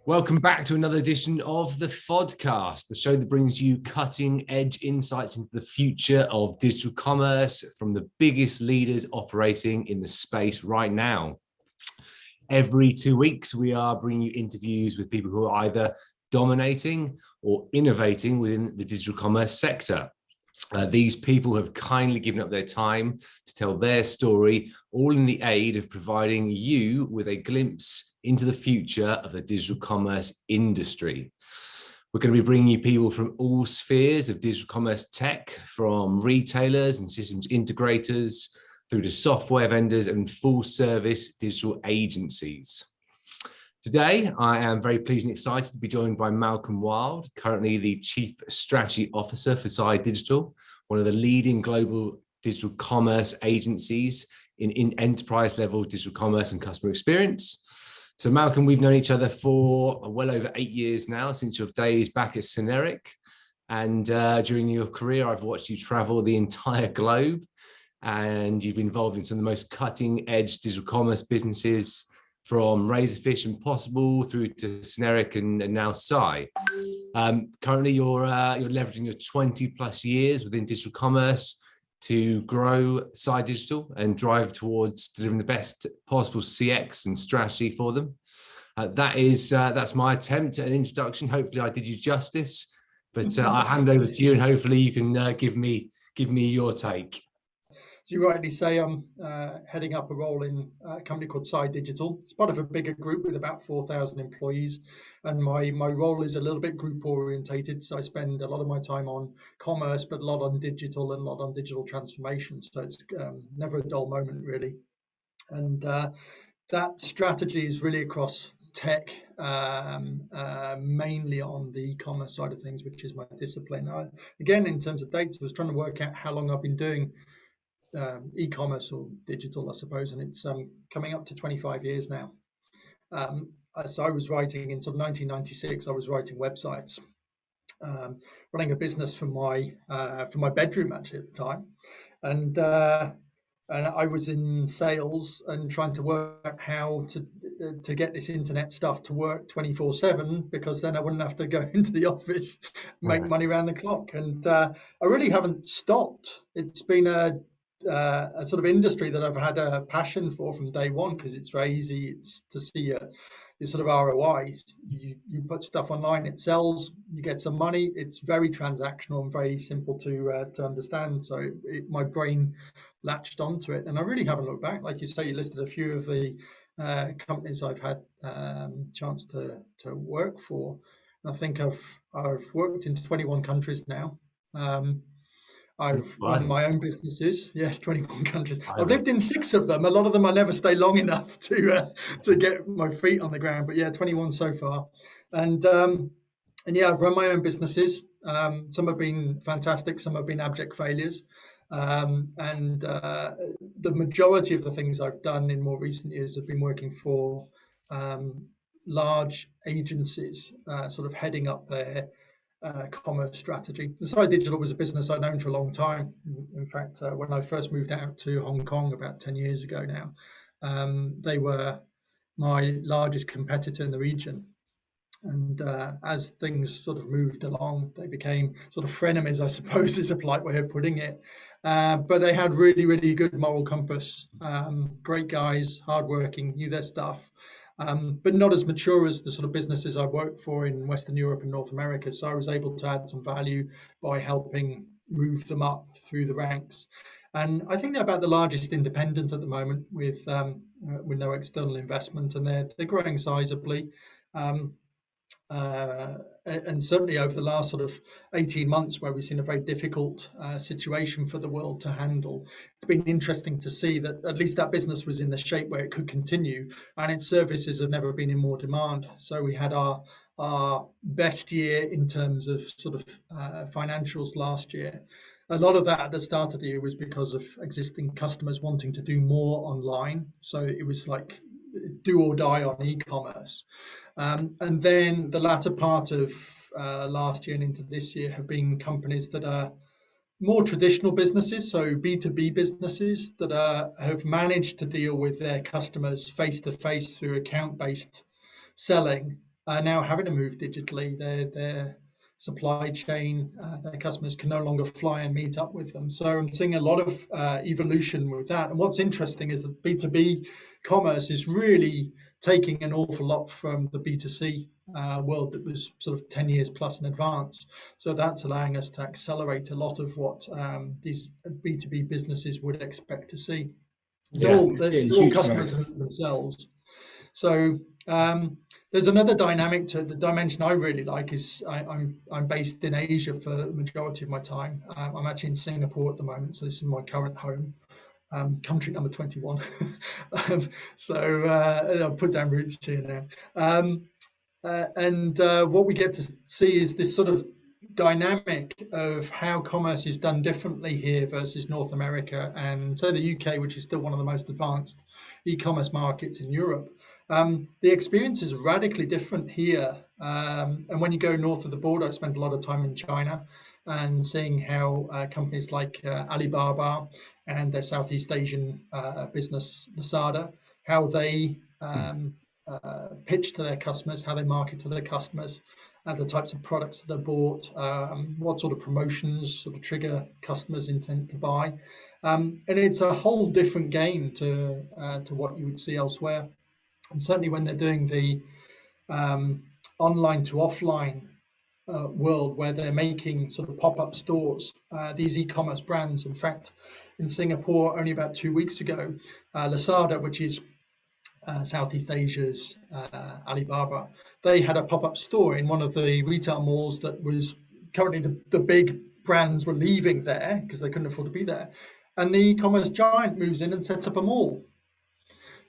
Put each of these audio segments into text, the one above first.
Welcome back to another edition of the FODcast, the show that brings you cutting-edge insights into the future of digital commerce from the biggest leaders operating in the space right now. Every 2 weeks, we are bringing you interviews with people who are either dominating or innovating within the digital commerce sector. These people have kindly given up their time to tell their story, all in the aid of providing you with a glimpse into the future of the digital commerce industry. We're going to be bringing you people from all spheres of digital commerce tech, from retailers and systems integrators through to software vendors and full service digital agencies. Today, I am very pleased and excited to be joined by Malcolm Wild, currently the Chief Strategy Officer for SAI-Digital, one of the leading global digital commerce agencies in enterprise level digital commerce and customer experience. So Malcolm, we've known each other for well over 8 years now, since your days back at Syneric. And during your career, I've watched you travel the entire globe, and you've been involved in some of the most cutting edge digital commerce businesses, from Razorfish and Possible through to Syneric and now SAI. Currently, you're leveraging your 20 plus years within digital commerce to grow SAI-Digital and drive towards delivering the best possible CX and strategy for them. That's my attempt at an introduction. Hopefully I did you justice, but I'll hand over to you and hopefully you can give me your take. So you rightly say I'm heading up a role in a company called SAI-Digital. It's part of a bigger group with about 4,000 employees. And my role is a little bit group orientated. So I spend a lot of my time on commerce, but a lot on digital and a lot on digital transformation. So it's never a dull moment, really. And that strategy is really across tech, mainly on the e-commerce side of things, which is my discipline. Again, in terms of dates, I was trying to work out how long I've been doing e-commerce or digital, I suppose, and it's coming up to 25 years now. So I was writing in sort of 1996. I was writing websites, running a business from my bedroom actually at the time, and I was in sales and trying to work out how to get this internet stuff to work 24/7, because then I wouldn't have to go into the office, make money around the clock. And I really haven't stopped. It's been a sort of industry that I've had a passion for from day one, because it's very easy to see your sort of ROI. You put stuff online, it sells, you get some money. It's very transactional and very simple to understand. So my brain latched onto it, and I really haven't looked back. Like you say, you listed a few of the companies I've had chance to work for. And I think I've worked in 21 countries now. I've run my own businesses. Yes, 21 countries. I've lived in 6 of them. A lot of them I never stay long enough to get my feet on the ground. But yeah, 21 so far. And yeah, I've run my own businesses. Some have been fantastic. Some have been abject failures. And the majority of the things I've done in more recent years have been working for large agencies, sort of heading up their commerce strategy. The SAI-Digital was a business I'd known for a long time. In fact, when I first moved out to Hong Kong about 10 years ago now, they were my largest competitor in the region. And as things sort of moved along, they became sort of frenemies, I suppose is a polite way of putting it. But they had really, really good moral compass. Great guys, hardworking, knew their stuff. But not as mature as the sort of businesses I worked for in Western Europe and North America. So I was able to add some value by helping move them up through the ranks. And I think they're about the largest independent at the moment with no external investment, and they're growing sizably. And certainly over the last sort of 18 months, where we've seen a very difficult situation for the world to handle, it's been interesting to see that at least that business was in the shape where it could continue, and its services have never been in more demand. So we had our best year in terms of sort of financials last year. A lot of that at the start of the year was because of existing customers wanting to do more online. So it was like do or die on e-commerce. And then the latter part of last year and into this year have been companies that are more traditional businesses, so B2B businesses that have managed to deal with their customers face to face through account-based selling, are now having to move digitally. Their supply chain, their customers can no longer fly and meet up with them. So I'm seeing a lot of evolution with that. And what's interesting is that B2B commerce is really taking an awful lot from the B2C world that was sort of 10 years plus in advance. So that's allowing us to accelerate a lot of what these B2B businesses would expect to see. They're Yeah. all customers themselves. So there's another dynamic to the dimension I really like is I'm based in Asia for the majority of my time. I'm actually in Singapore at the moment, so this is my current home. Country number 21. So I'll put down roots here now. And what we get to see is this sort of dynamic of how commerce is done differently here versus North America and so the UK, which is still one of the most advanced e-commerce markets in Europe. The experience is radically different here. And when you go north of the border, I spent a lot of time in China and seeing how companies like Alibaba and their Southeast Asian business, Lazada, how they pitch to their customers, how they market to their customers, the types of products that are bought, what sort of promotions sort of trigger customers' intent to buy. And it's a whole different game to what you would see elsewhere. And certainly when they're doing the online to offline world where they're making sort of pop-up stores, these e-commerce brands. In fact, in Singapore, only about 2 weeks ago, Lazada, which is Southeast Asia's Alibaba, they had a pop-up store in one of the retail malls that was currently the big brands were leaving there because they couldn't afford to be there. And the e-commerce giant moves in and sets up a mall.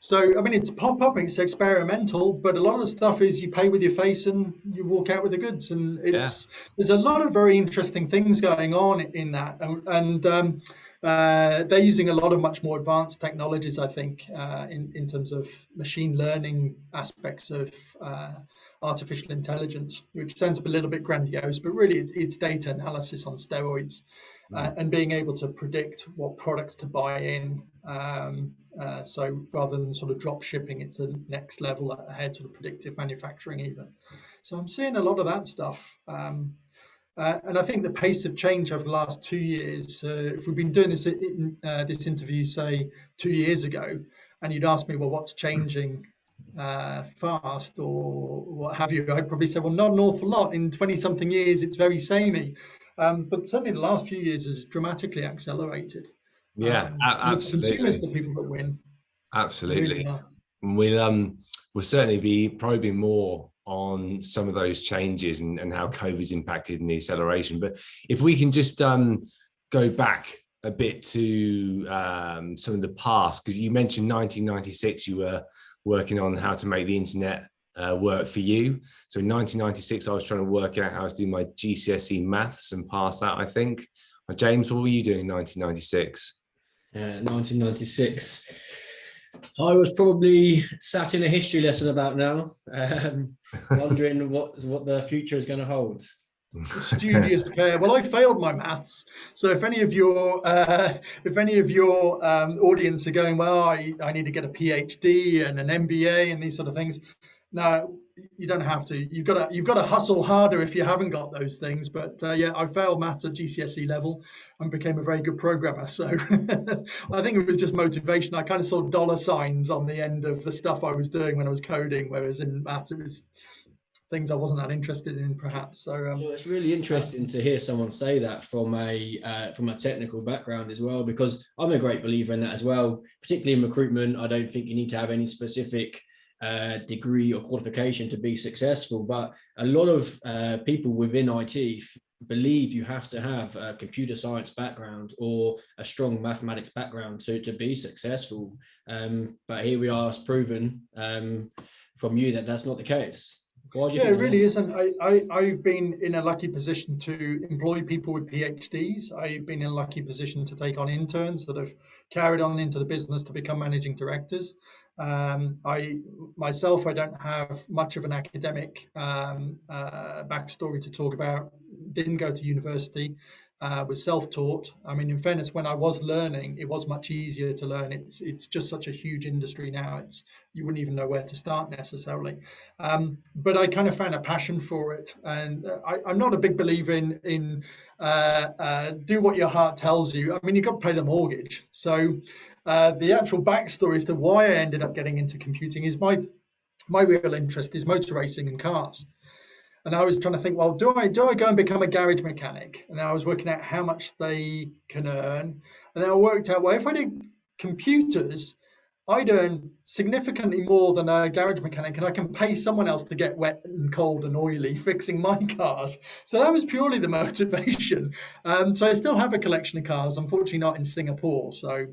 So, I mean, it's pop-up, it's experimental, but a lot of the stuff is you pay with your face and you walk out with the goods. And there's a lot of very interesting things going on in that. And they're using a lot of much more advanced technologies, I think, in terms of machine learning aspects of artificial intelligence, which sounds a little bit grandiose, but really it's data analysis on steroids. And being able to predict what products to buy in. So rather than sort of drop shipping, it's a next level ahead, sort of predictive manufacturing even. So I'm seeing a lot of that stuff. And I think the pace of change over the last 2 years, if we've been doing this this interview, say 2 years ago, and you'd ask me, well, what's changing fast or what have you, I'd probably say, well, not an awful lot. In 20 something years, it's very samey. But certainly the last few years has dramatically accelerated. Yeah, absolutely. The consumers, the people that win. Absolutely. Really we'll certainly be probing more on some of those changes and how COVID's impacted in the acceleration. But if we can just go back a bit to some of the past, because you mentioned 1996, you were working on how to make the internet work for you. So in 1996, I was trying to work out how to do my GCSE maths and pass that, I think. James, what were you doing in 1996? 1996. I was probably sat in a history lesson about now, wondering what the future is going to hold. Studious pair. Well, I failed my maths, so if any of your audience are going, well, I need to get a PhD and an MBA and these sort of things, no, you don't have to. You've got to hustle harder if you haven't got those things. But yeah, I failed maths at GCSE level and became a very good programmer. So I think it was just motivation. I kind of saw dollar signs on the end of the stuff I was doing when I was coding, whereas in maths it was things I wasn't that interested in, perhaps. So it's really interesting to hear someone say that from a technical background as well, because I'm a great believer in that as well. Particularly in recruitment, I don't think you need to have any specific degree or qualification to be successful, but a lot of people within IT believe you have to have a computer science background or a strong mathematics background to be successful. But here we are, it's proven from you that that's not the case. Yeah, it really isn't. I've been in a lucky position to employ people with PhDs. I've been in a lucky position to take on interns that have carried on into the business to become managing directors. I don't have much of an academic backstory to talk about. Didn't go to university. was self-taught. I mean, in fairness, when I was learning, it was much easier to learn. It's just such a huge industry now. You wouldn't even know where to start necessarily. But I kind of found a passion for it, and I'm not a big believer in do what your heart tells you. I mean, you've got to pay the mortgage. So the actual backstory as to why I ended up getting into computing is my real interest is motor racing and cars. And I was trying to think, well, do I go and become a garage mechanic? And I was working out how much they can earn. And then I worked out, well, if I did computers, I'd earn significantly more than a garage mechanic, and I can pay someone else to get wet and cold and oily fixing my cars. So that was purely the motivation. So I still have a collection of cars, unfortunately not in Singapore. So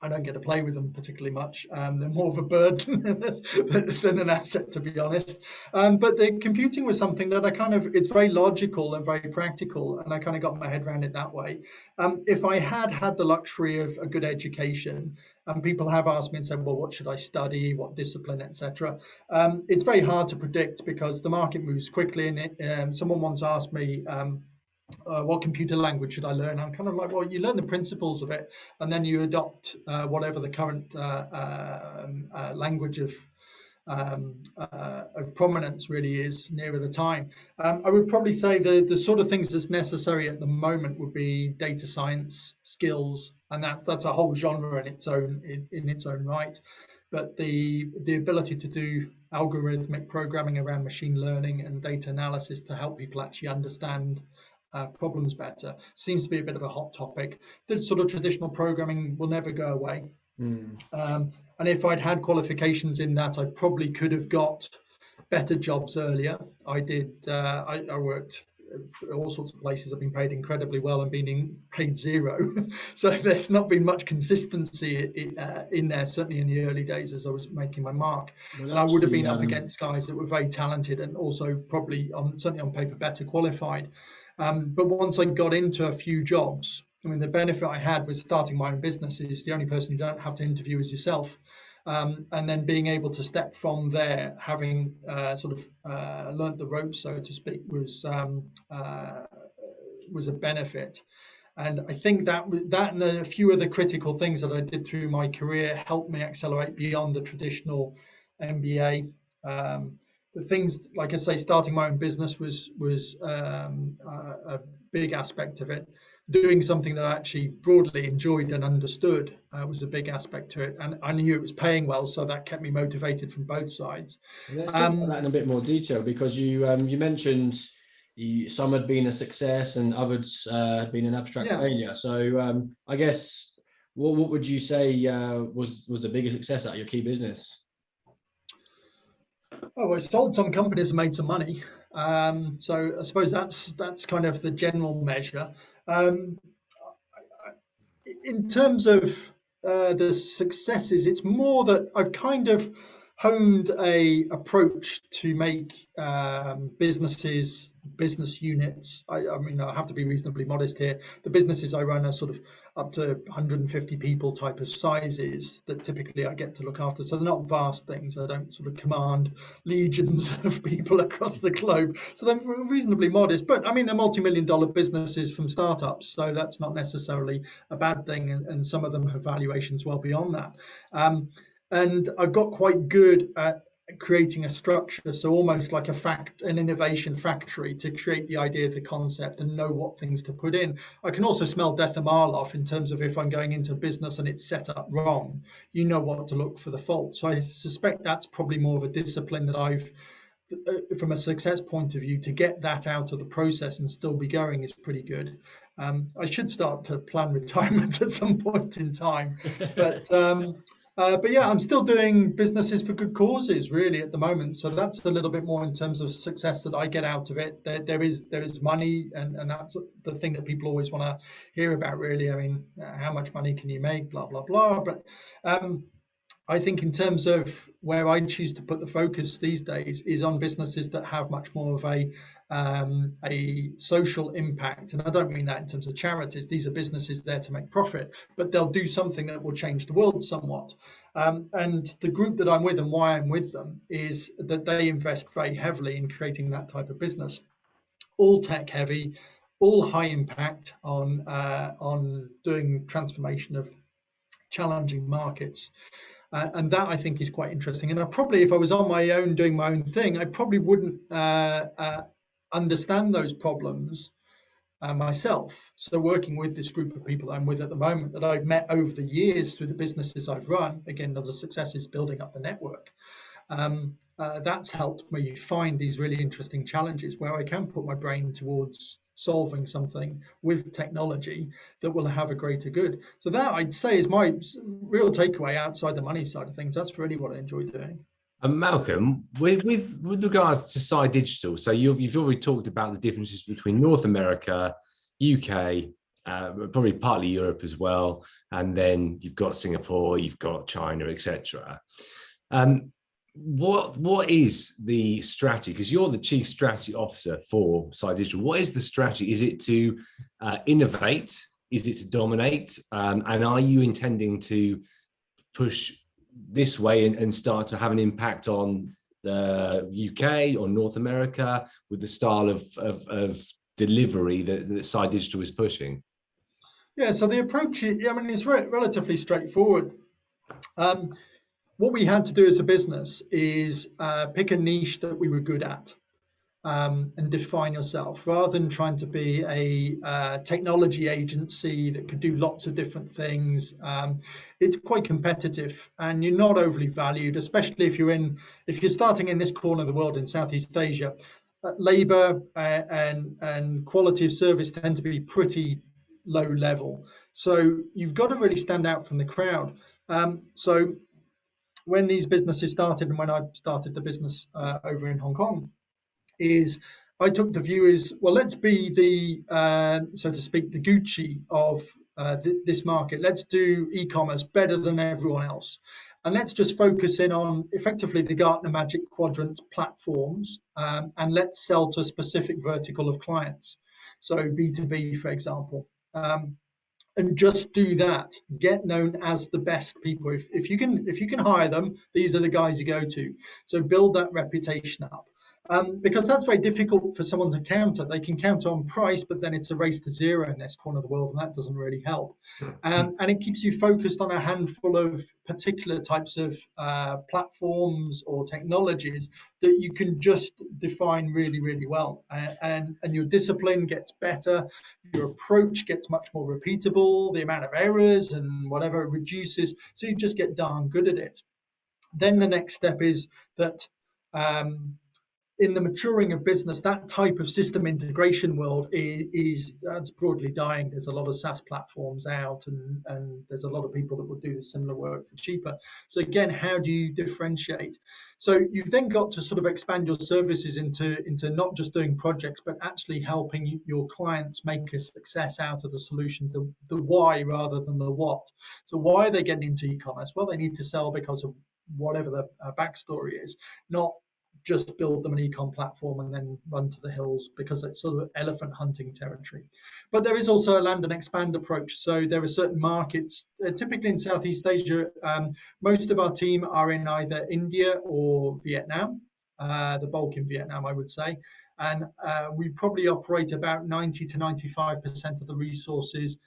I don't get to play with them particularly much. They're more of a burden than an asset, to be honest. But the computing was something that it's very logical and very practical, and I kind of got my head around it that way. If I had the luxury of a good education, and people have asked me and said, well, what should I study, what discipline, etc. It's very hard to predict because the market moves quickly, and someone once asked me, what computer language should I learn? I'm kind of like, well, you learn the principles of it, and then you adopt whatever the current language of prominence really is nearer the time. I would probably say the sort of things that's necessary at the moment would be data science skills, and that's a whole genre in its own right. But the ability to do algorithmic programming around machine learning and data analysis to help people actually understand problems better seems to be a bit of a hot topic. The sort of traditional programming will never go away. And if I'd had qualifications in that, I probably could have got better jobs earlier. I did. I worked for all sorts of places. I've been paid incredibly well and been paid zero. So there's not been much consistency in there, certainly in the early days as I was making my mark. Well, and I would have been up against guys that were very talented and also probably certainly on paper better qualified. But once I got into a few jobs, I mean, the benefit I had was starting my own business. Is the only person you don't have to interview is yourself. And then being able to step from there, having learnt the ropes, so to speak, was a benefit. And I think that and a few of the critical things that I did through my career helped me accelerate beyond the traditional MBA. The things, like I say, starting my own business was a big aspect of it. Doing something that I actually broadly enjoyed and understood was a big aspect to it, and I knew it was paying well, so that kept me motivated from both sides. Let's talk about that in a bit more detail, because you mentioned some had been a success and others had been an abstract failure. So I guess what would you say was the biggest success out of your key business? Oh, I sold some companies and made some money. So I suppose that's kind of the general measure. In terms of the successes, it's more that I've kind of honed a approach to make business units. I mean, I have to be reasonably modest here. The businesses I run are sort of up to 150 people type of sizes that typically I get to look after. So they're not vast things. I don't sort of command legions of people across the globe. So they're reasonably modest. But I mean, they're multi-million-dollar businesses from startups. So that's not necessarily a bad thing. And some of them have valuations well beyond that. And I've got quite good at creating a structure, so almost like an innovation factory, to create the idea, the concept, and know what things to put in. I can also smell death a mile off in terms of if I'm going into business and it's set up wrong, you know what to look for the fault. So I suspect that's probably more of a discipline that I've, from a success point of view, to get that out of the process and still be going is pretty good. I should start to plan retirement at some point in time, but yeah, I'm still doing businesses for good causes really at the moment. So that's a little bit more in terms of success that I get out of it. There is money, and that's the thing that people always want to hear about really. I mean, how much money can you make, blah, blah, blah. But I think in terms of where I choose to put the focus these days is on businesses that have much more of a social impact. And I don't mean that in terms of charities. These are businesses there to make profit, but they'll do something that will change the world somewhat. And the group that I'm with and why I'm with them is that they invest very heavily in creating that type of business. All tech heavy, all high impact on doing transformation of challenging markets. And that I think is quite interesting. And I probably, if I was on my own doing my own thing, I probably wouldn't understand those problems myself. So working with this group of people that I'm with at the moment, that I've met over the years through the businesses I've run, again, another success is building up the network. That's helped me find these really interesting challenges where I can put my brain towards solving something with technology that will have a greater good. So that, I'd say, is my real takeaway outside the money side of things. That's really what I enjoy doing. And Malcolm, with regards to SAI-Digital, so you've already talked about the differences between North America, UK, probably partly Europe as well, and then you've got Singapore, you've got China, etc. What is the strategy? Because you're the Chief Strategy Officer for SAI-Digital. What is the strategy? Is it to innovate? Is it to dominate? And are you intending to push this way and start to have an impact on the UK or North America with the style of delivery that SAI-Digital is pushing? Yeah, so the approach, I mean, it's relatively straightforward. What we had to do as a business is pick a niche that we were good at and define yourself, rather than trying to be a technology agency that could do lots of different things. It's quite competitive, and you're not overly valued, especially if you're starting in this corner of the world in Southeast Asia. Labour and quality of service tend to be pretty low level, so you've got to really stand out from the crowd. So when these businesses started, and when I started the business over in Hong Kong, I took the view well, let's be the, so to speak, the Gucci of this market. Let's do e-commerce better than everyone else. And let's just focus in on effectively the Gartner Magic Quadrant platforms, and let's sell to a specific vertical of clients. So B2B, for example. And just do that. Get known as the best people. If you can hire them, these are the guys you go to. So build that reputation up. Because that's very difficult for someone to counter. They can count on price, but then it's a race to zero in this corner of the world, and that doesn't really help. And it keeps you focused on a handful of particular types of platforms or technologies that you can just define really, really well. And your discipline gets better, your approach gets much more repeatable, the amount of errors and whatever reduces, so you just get darn good at it. Then the next step is that in the maturing of business, that type of system integration world that's broadly dying. There's a lot of SaaS platforms out, and there's a lot of people that will do the similar work for cheaper. So again, how do you differentiate? So you've then got to sort of expand your services into not just doing projects, but actually helping your clients make a success out of the solution, the why rather than the what. So why are they getting into e-commerce? Well, they need to sell because of whatever the backstory is, not just build them an e-com platform and then run to the hills, because it's sort of elephant hunting territory. But there is also a land and expand approach. So there are certain markets, typically in Southeast Asia, most of our team are in either India or Vietnam, the bulk in Vietnam, I would say. And we probably operate about 90 to 95% of the resources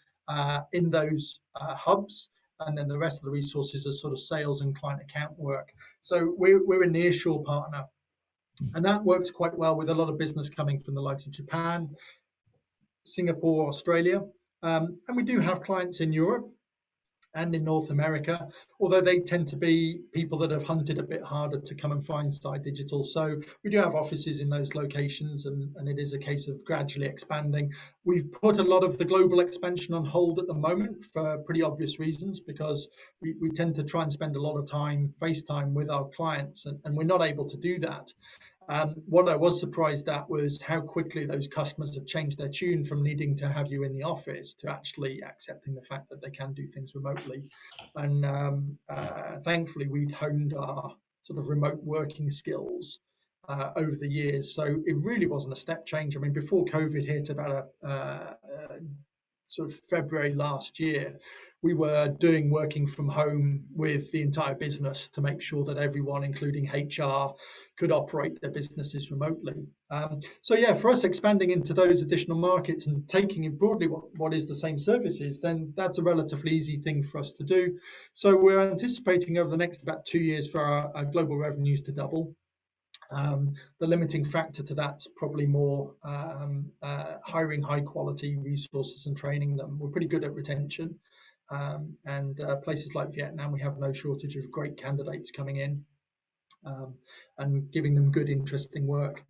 in those hubs. And then the rest of the resources are sort of sales and client account work. So we're a nearshore partner. And that works quite well with a lot of business coming from the likes of Japan, Singapore, Australia. And we do have clients in Europe and in North America, although they tend to be people that have hunted a bit harder to come and find SAI-Digital. So we do have offices in those locations, and it is a case of gradually expanding. We've put a lot of the global expansion on hold at the moment for pretty obvious reasons, because we tend to try and spend a lot of time FaceTime with our clients, and we're not able to do that. What I was surprised at was how quickly those customers have changed their tune from needing to have you in the office to actually accepting the fact that they can do things remotely. And thankfully, we'd honed our sort of remote working skills over the years. So it really wasn't a step change. I mean, before COVID hit about sort of February last year, we were working from home with the entire business to make sure that everyone, including HR, could operate their businesses remotely. So yeah, for us expanding into those additional markets and taking in broadly what is the same services, then that's a relatively easy thing for us to do. So we're anticipating over the next about 2 years for our global revenues to double. The limiting factor to that's probably more hiring high quality resources and training them. We're pretty good at retention. And places like Vietnam, we have no shortage of great candidates coming in and giving them good, interesting work.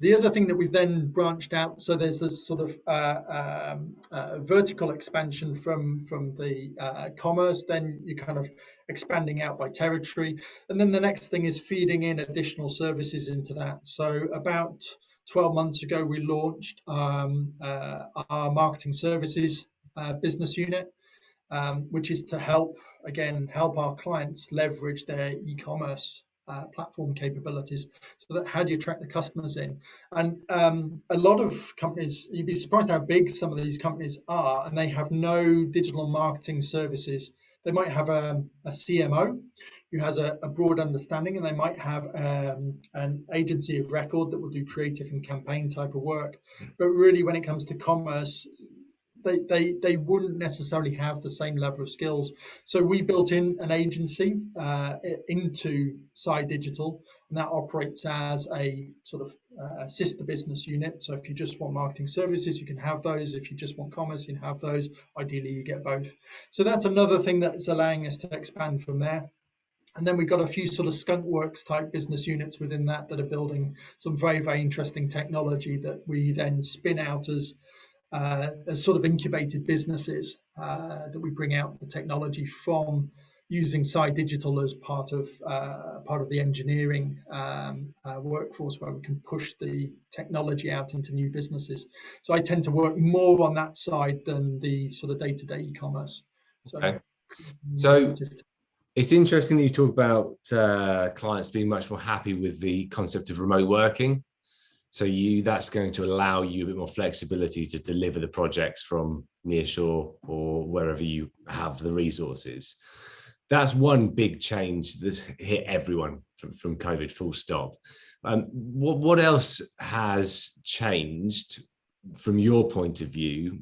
The other thing that we've then branched out, so there's this sort of vertical expansion from the commerce, then you're kind of expanding out by territory. And then the next thing is feeding in additional services into that. So about 12 months ago, we launched our marketing services business unit, which is to help our clients leverage their e-commerce platform capabilities. So that how do you attract the customers in? And a lot of companies, you'd be surprised how big some of these companies are, and they have no digital marketing services. They might have a CMO who has a broad understanding, and they might have an agency of record that will do creative and campaign type of work. But really, when it comes to commerce, they wouldn't necessarily have the same level of skills. So we built in an agency into SAI-Digital, and that operates as a sort of sister business unit. So if you just want marketing services, you can have those. If you just want commerce, you can have those. Ideally, you get both. So that's another thing that's allowing us to expand from there. And then we've got a few sort of skunk works type business units within that are building some very, very interesting technology that we then spin out as sort of incubated businesses that we bring out the technology from, using SAI-Digital as part of the engineering workforce, where we can push the technology out into new businesses. So I tend to work more on that side than the sort of day-to-day e-commerce. Okay. So it's interesting that you talk about clients being much more happy with the concept of remote working. So that's going to allow you a bit more flexibility to deliver the projects from nearshore or wherever you have the resources. That's one big change that's hit everyone from COVID, full stop. What else has changed from your point of view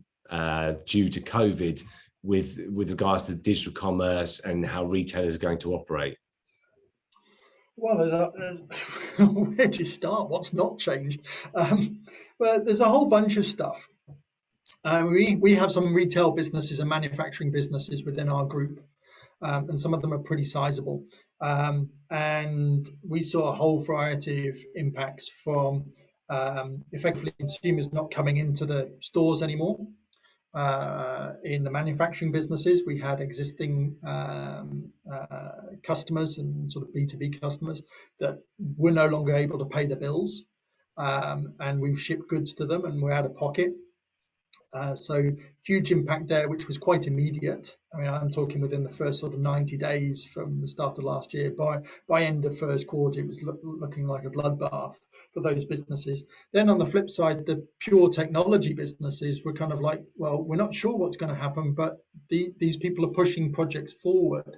due to COVID with regards to digital commerce and how retailers are going to operate? Well, where do you start? What's not changed? But there's a whole bunch of stuff. We have some retail businesses and manufacturing businesses within our group, and some of them are pretty sizable. And we saw a whole variety of impacts from effectively consumers not coming into the stores anymore. In the manufacturing businesses, we had existing customers and sort of B2B customers that were no longer able to pay the bills, and we've shipped goods to them and we're out of pocket. So huge impact there, which was quite immediate. I mean, I'm talking within the first sort of 90 days from the start of last year. By end of first quarter, it was looking like a bloodbath for those businesses. Then on the flip side, the pure technology businesses were kind of like, well, we're not sure what's going to happen, but these people are pushing projects forward.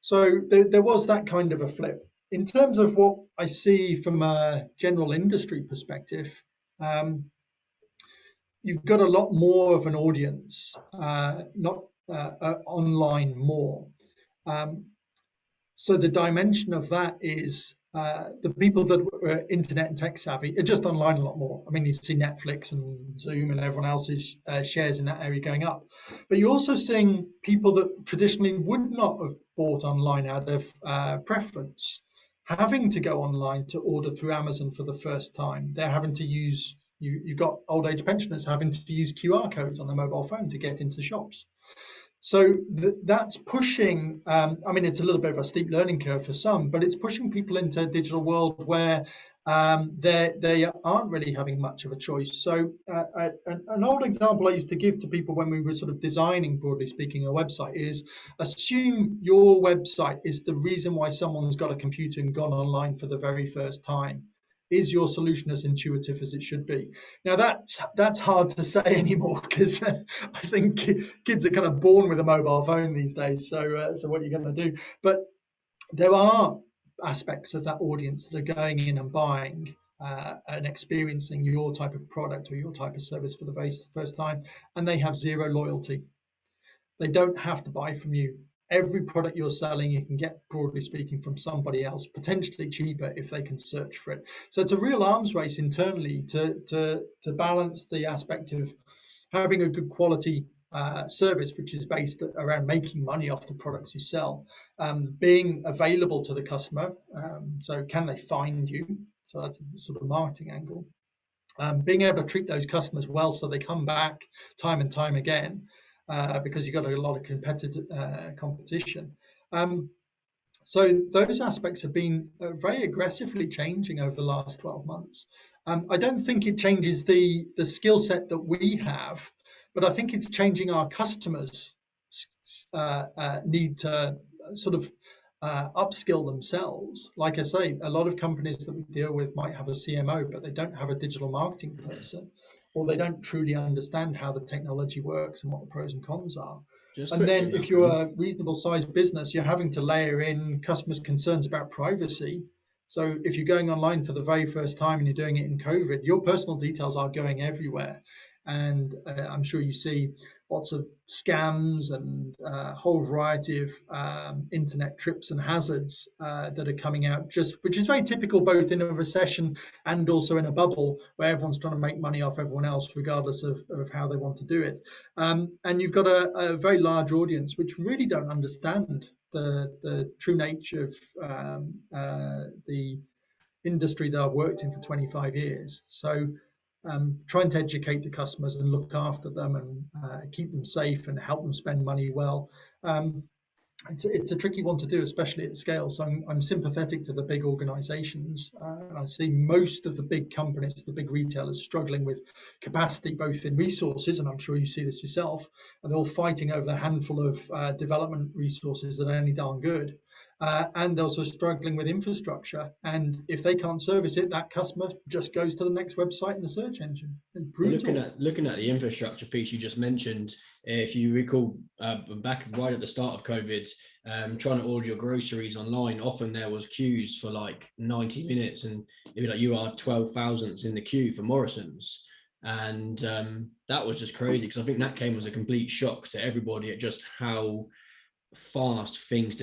So there was that kind of a flip. In terms of what I see from a general industry perspective, you've got a lot more of an audience, not online more. So the dimension of that is the people that were internet and tech savvy are just online a lot more. I mean, you see Netflix and Zoom and everyone else's shares in that area going up. But you're also seeing people that traditionally would not have bought online out of preference, having to go online to order through Amazon for the first time. They're having to use, you've got old age pensioners having to use QR codes on their mobile phone to get into shops. So that's pushing, I mean, it's a little bit of a steep learning curve for some, but it's pushing people into a digital world where they aren't really having much of a choice. So an old example I used to give to people when we were sort of designing, broadly speaking, a website is assume your website is the reason why someone's got a computer and gone online for the very first time. is your solution as intuitive as it should be? Now that's hard to say anymore, because I think kids are kind of born with a mobile phone these days. So what are you going to do? But there are aspects of that audience that are going in and buying and experiencing your type of product or your type of service for the very first time, and they have zero loyalty. They don't have to buy from you. Every product you're selling, you can get, broadly speaking, from somebody else, potentially cheaper if they can search for it. So it's a real arms race internally to balance the aspect of having a good quality service, which is based around making money off the products you sell, being available to the customer. So can they find you? So that's the sort of marketing angle. Being able to treat those customers well so they come back time and time again, because you've got a lot of competition. So those aspects have been very aggressively changing over the last 12 months. I don't think it changes the skill set that we have, but I think it's changing our customers' need to sort of upskill themselves. Like I say, a lot of companies that we deal with might have a CMO, but they don't have a digital marketing person, or they don't truly understand how the technology works and what the pros and cons are. And then if you're a reasonable sized business, you're having to layer in customers' concerns about privacy. So if you're going online for the very first time and you're doing it in COVID, your personal details are going everywhere. And I'm sure you see lots of scams and a whole variety of internet trips and hazards that are coming out, which is very typical both in a recession and also in a bubble where everyone's trying to make money off everyone else, regardless of how they want to do it. And you've got a very large audience which really don't understand the true nature of the industry that I've worked in for 25 years. So trying to educate the customers and look after them and keep them safe and help them spend money well. It's a tricky one to do, especially at scale. So I'm sympathetic to the big organizations. And I see most of the big companies, the big retailers, struggling with capacity, both in resources, and I'm sure you see this yourself, and they're all fighting over the handful of development resources that are only darn good. And also struggling with infrastructure. And if they can't service it, that customer just goes to the next website in the search engine. It's brutal. Looking at the infrastructure piece you just mentioned, if you recall back right at the start of COVID, trying to order your groceries online, often there was queues for like 90 minutes, and it'd be like you are 12,000 in the queue for Morrison's. And that was just crazy, because I think that came as a complete shock to everybody at just how fast things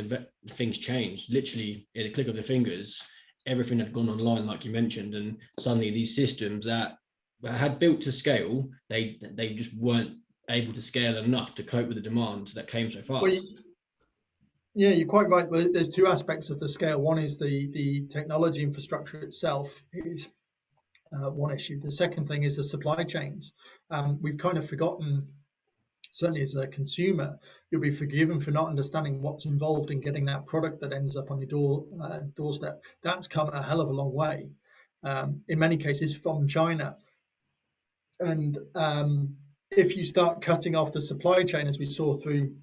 changed. Literally in a click of the fingers, everything had gone online, like you mentioned, and suddenly these systems that had built to scale, they just weren't able to scale enough to cope with the demands that came so fast. Well, yeah, you're quite right. There's two aspects of the scale. One is the technology infrastructure itself is one issue. The second thing is the supply chains. We've kind of forgotten, certainly as a consumer, you'll be forgiven for not understanding what's involved in getting that product that ends up on your doorstep. That's come a hell of a long way, in many cases from China. And if you start cutting off the supply chain, as we saw through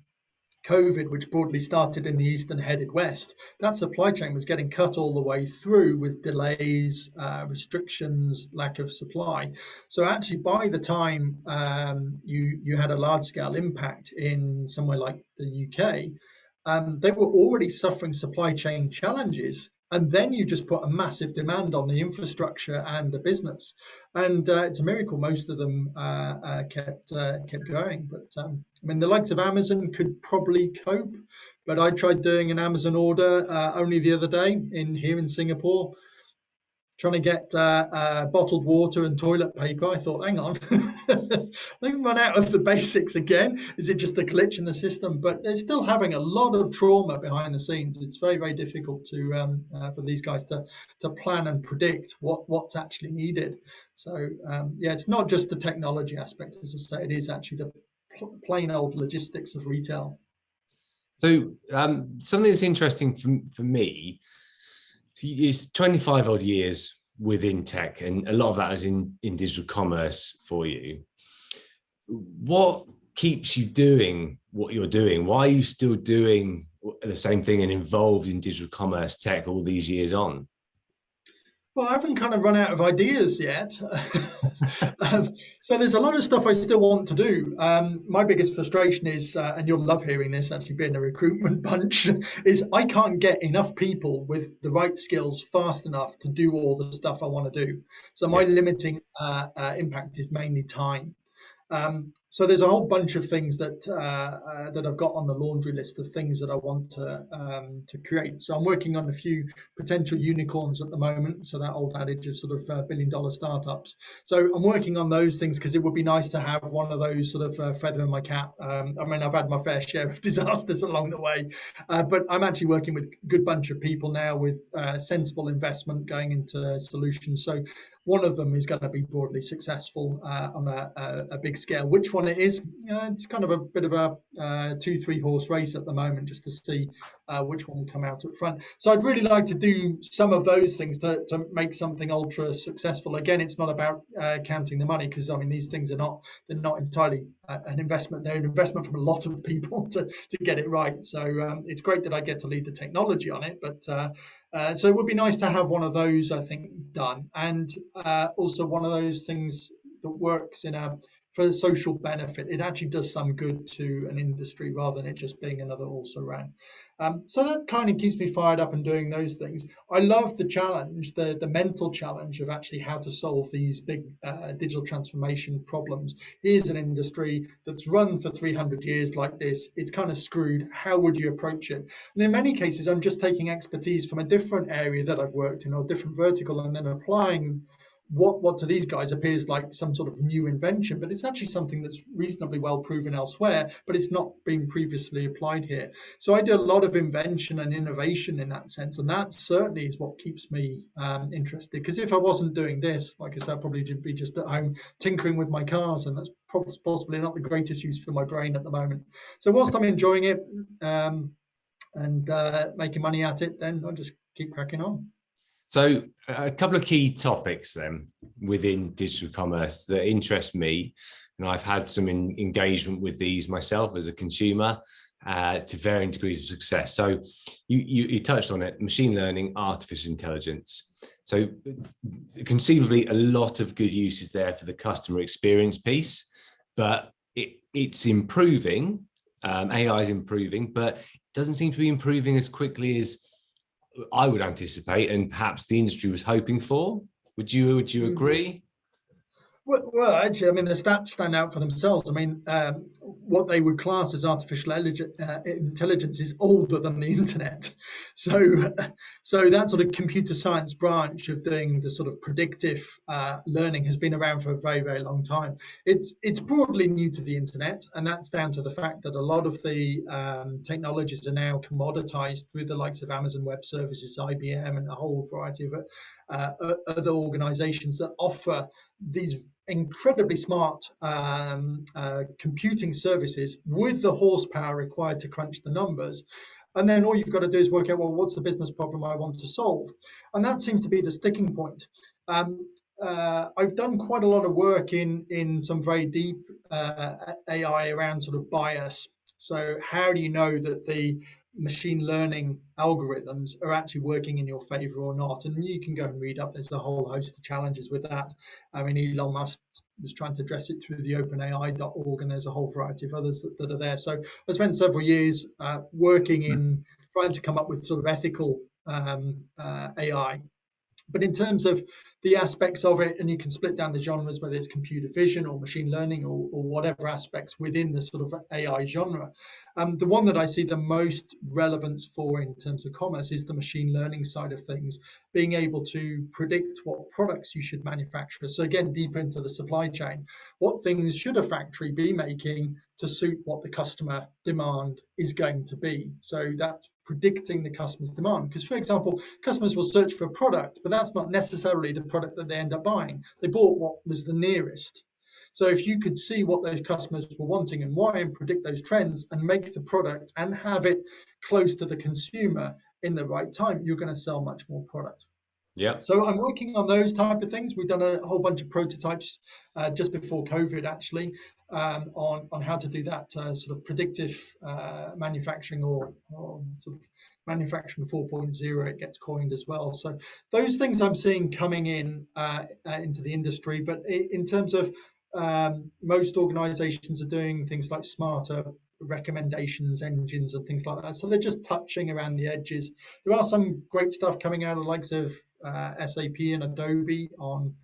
COVID, which broadly started in the east and headed west, that supply chain was getting cut all the way through with delays, restrictions, lack of supply. So actually, by the time you had a large-scale impact in somewhere like the UK, they were already suffering supply chain challenges. And then you just put a massive demand on the infrastructure and the business, and it's a miracle most of them kept going. But I mean, the likes of Amazon could probably cope, but I tried doing an Amazon order only the other day here in Singapore, trying to get bottled water and toilet paper. I thought, hang on, they've run out of the basics again. Is it just a glitch in the system? But they're still having a lot of trauma behind the scenes. It's very, very difficult to for these guys to plan and predict what's actually needed. So yeah, it's not just the technology aspect, as I say, it is actually the plain old logistics of retail. So something that's interesting for me, it's 25 odd years within tech, and a lot of that is in digital commerce for you. What keeps you doing what you're doing? Why are you still doing the same thing and involved in digital commerce tech all these years on? Well, I haven't kind of run out of ideas yet. So there's a lot of stuff I still want to do. My biggest frustration is, and you'll love hearing this, actually being a recruitment bunch, is I can't get enough people with the right skills fast enough to do all the stuff I want to do. So my limiting impact is mainly time. So there's a whole bunch of things that I've got on the laundry list of things that I want to create. So I'm working on a few potential unicorns at the moment. So that old adage of sort of $1 billion startups. So I'm working on those things because it would be nice to have one of those sort of feather in my cap. I mean, I've had my fair share of disasters along the way, but I'm actually working with a good bunch of people now with sensible investment going into solutions. So one of them is going to be broadly successful on a big scale. Which one it is, it's kind of a bit of a 2-3 horse race at the moment, just to see which one will come out at front. So I'd really like to do some of those things to make something ultra successful. Again, it's not about counting the money, because I mean, these things they're not entirely an investment. They're an investment from a lot of people to get it right. So it's great that I get to lead the technology on it, but so it would be nice to have one of those, I think, done, and also one of those things that works for the social benefit. It actually does some good to an industry rather than it just being another also ran. So that kind of keeps me fired up and doing those things. I love the challenge, the mental challenge of actually how to solve these big digital transformation problems. Here's an industry that's run for 300 years like this. It's kind of screwed. How would you approach it? And in many cases, I'm just taking expertise from a different area that I've worked in or a different vertical and then applying what to these guys appears like some sort of new invention, but it's actually something that's reasonably well proven elsewhere, but it's not been previously applied here. So I do a lot of invention and innovation in that sense, and that certainly is what keeps me interested. Because if I wasn't doing this, like I said, I'd probably be just at home tinkering with my cars, and that's possibly not the greatest use for my brain at the moment. So whilst I'm enjoying it and making money at it, then I'll just keep cracking on. So a couple of key topics then within digital commerce that interest me, and I've had some engagement with these myself as a consumer to varying degrees of success. So you touched on it, machine learning, artificial intelligence. So conceivably a lot of good uses there for the customer experience piece, but it's improving, AI is improving, but it doesn't seem to be improving as quickly as I would anticipate, and perhaps the industry was hoping for. Would you agree? Well, actually, I mean, the stats stand out for themselves. I mean, what they would class as artificial intelligence is older than the internet. So that sort of computer science branch of doing the sort of predictive learning has been around for a very, very long time. It's broadly new to the internet, and that's down to the fact that a lot of the technologies are now commoditized through the likes of Amazon Web Services, IBM, and a whole variety of other organizations that offer these incredibly smart computing services with the horsepower required to crunch the numbers. And then all you've got to do is work out, well, what's the business problem I want to solve? And that seems to be the sticking point. I've done quite a lot of work in some very deep AI around sort of bias. So how do you know that the machine learning algorithms are actually working in your favor or not? And you can go and read up. There's a whole host of challenges with that. I mean, Elon Musk was trying to address it through the openai.org, and there's a whole variety of others that are there. So I spent several years working in trying to come up with sort of ethical AI. But in terms of the aspects of it, and you can split down the genres, whether it's computer vision or machine learning or whatever aspects within the sort of AI genre. The one that I see the most relevance for in terms of commerce is the machine learning side of things, being able to predict what products you should manufacture. So again, deep into the supply chain, what things should a factory be making to suit what the customer demand is going to be. So that's predicting the customer's demand. Because, for example, customers will search for a product, but that's not necessarily the product that they end up buying. They bought what was the nearest. So if you could see what those customers were wanting and why, and predict those trends and make the product and have it close to the consumer in the right time, you're going to sell much more product. Yeah. So I'm working on those type of things. We've done a whole bunch of prototypes just before COVID, actually, on how to do that sort of predictive manufacturing or sort of manufacturing 4.0, it gets coined as well. So those things I'm seeing coming in into the industry. But in terms of most organizations are doing things like smarter recommendations engines and things like that. So they're just touching around the edges. There are some great stuff coming out of the likes of SAP and Adobe on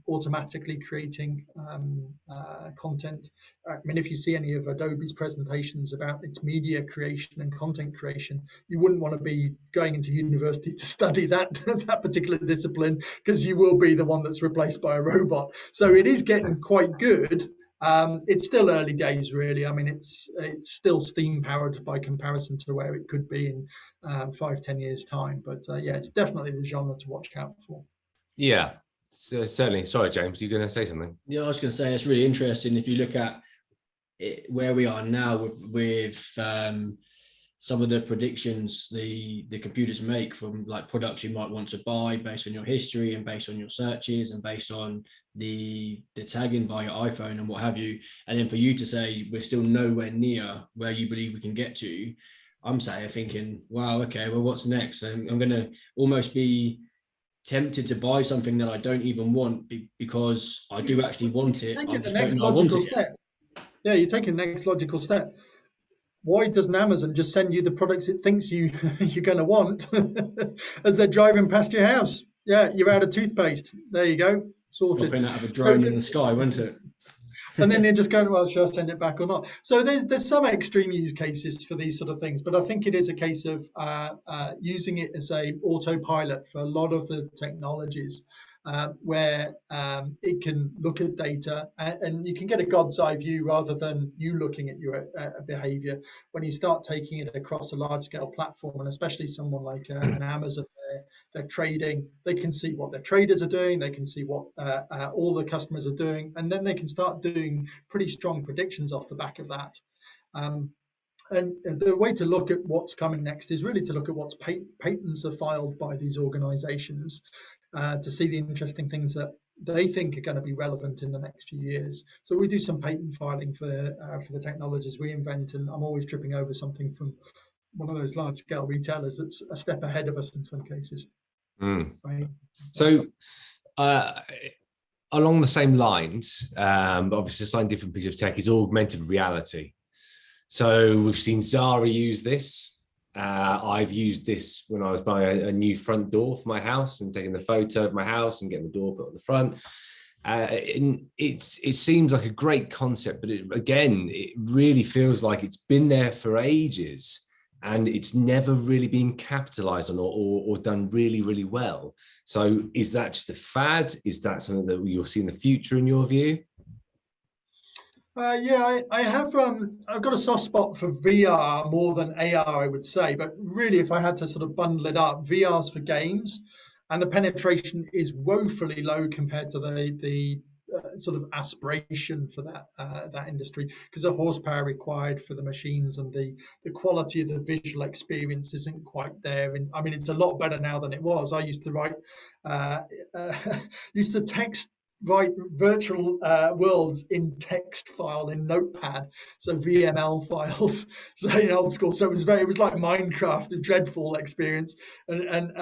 automatically creating content. I mean, if you see any of Adobe's presentations about its media creation and content creation, you wouldn't want to be going into university to study that that particular discipline, because you will be the one that's replaced by a robot. So it is getting quite good. It's still early days, really. I mean, it's still steam powered by comparison to where it could be in 5-10 years time. But yeah, it's definitely the genre to watch out for. Yeah, so, certainly. Sorry, James, you're going to say something? Yeah, I was going to say it's really interesting if you look at where we are now with some of the predictions the computers make from like products you might want to buy based on your history and based on your searches and based on the tagging by your iPhone and what have you. And then for you to say we're still nowhere near where you believe we can get to, I'm thinking, wow, okay, well, what's next? And I'm going to almost be tempted to buy something that I don't even want because I do actually want it. I just don't know I want it yet. Yeah, you're taking the next logical step. Why doesn't Amazon just send you the products it thinks you're going to want as they're driving past your house? Yeah, you're out of toothpaste. There you go, sorted. Dropping out of a drone in the sky, won't it? And then you're just going, well, should I send it back or not? So there's some extreme use cases for these sort of things, but I think it is a case of using it as a autopilot for a lot of the technologies, where it can look at data and you can get a God's eye view rather than you looking at your behavior. When you start taking it across a large scale platform, and especially someone like an Amazon, they're trading, they can see what their traders are doing, they can see what all the customers are doing, and then they can start doing pretty strong predictions off the back of that. And the way to look at what's coming next is really to look at what's patents are filed by these organizations, to see the interesting things that they think are going to be relevant in the next few years. So we do some patent filing for the technologies we invent, and I'm always tripping over something from one of those large scale retailers that's a step ahead of us in some cases. Right. So along the same lines, but obviously a slightly different piece of tech, is augmented reality. So we've seen Zara use this. I've used this when I was buying a new front door for my house and taking the photo of my house and getting the door put on the front. It seems like a great concept, but it really feels like it's been there for ages and it's never really been capitalized on or done really, really well. So is that just a fad? Is that something that you'll see in the future in your view? Yeah, I have. I've got a soft spot for VR more than AR, I would say. But really, if I had to sort of bundle it up, VR's for games, and the penetration is woefully low compared to the sort of aspiration for that industry, because the horsepower required for the machines and the quality of the visual experience isn't quite there. And I mean, it's a lot better now than it was. I used to write, used to write virtual worlds in text file in Notepad, so VML files. So in old school, so it was like Minecraft, a dreadful experience, and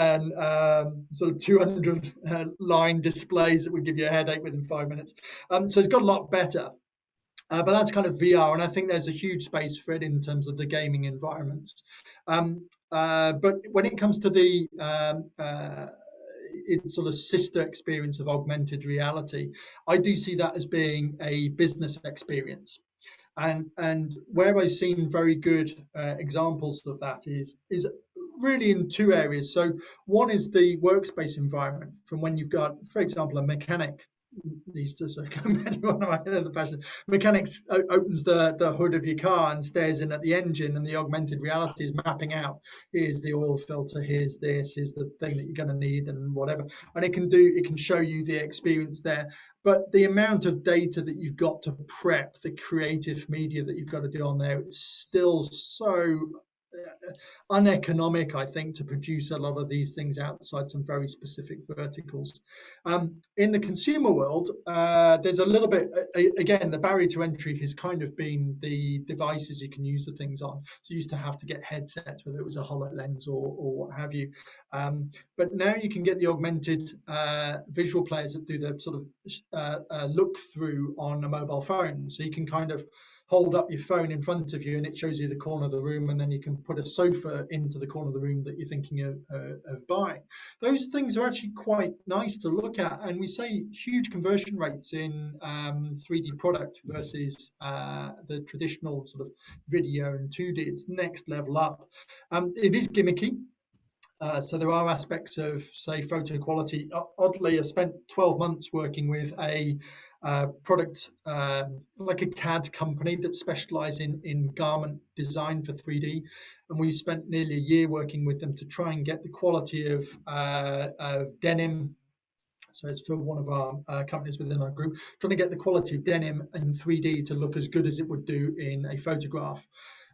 sort of 200 line displays that would give you a headache within 5 minutes. So it's got a lot better. But that's kind of VR, and I think there's a huge space for it in terms of the gaming environments. But when it comes to the its sort of sister experience of augmented reality, I do see that as being a business experience. And where I've seen very good examples of that is really in two areas. So one is the workspace environment, from when you've got, for example, a mechanic needs to the passion. Mechanics opens the hood of your car and stares in at the engine, and the augmented reality is mapping out, here's the oil filter, here's this, here's the thing that you're going to need, and whatever. And it can show you the experience there. But the amount of data that you've got to prep, the creative media that you've got to do on there, it's still so uneconomic, I think, to produce a lot of these things outside some very specific verticals. In the consumer world, there's a little bit, again, the barrier to entry has kind of been the devices you can use the things on. So you used to have to get headsets, whether it was a HoloLens or what have you. But now you can get the augmented visual players that do the sort of look through on a mobile phone. So you can kind of hold up your phone in front of you and it shows you the corner of the room, and then you can put a sofa into the corner of the room that you're thinking of buying. Those things are actually quite nice to look at, and we say huge conversion rates in 3D product versus the traditional sort of video and 2D. It's next level up. It is gimmicky. So there are aspects of, say, photo quality. Oddly, I spent 12 months working with a product like a CAD company that specialised in garment design for 3D, and we spent nearly a year working with them to try and get the quality of denim. So it's for one of our companies within our group, trying to get the quality of denim in 3D to look as good as it would do in a photograph.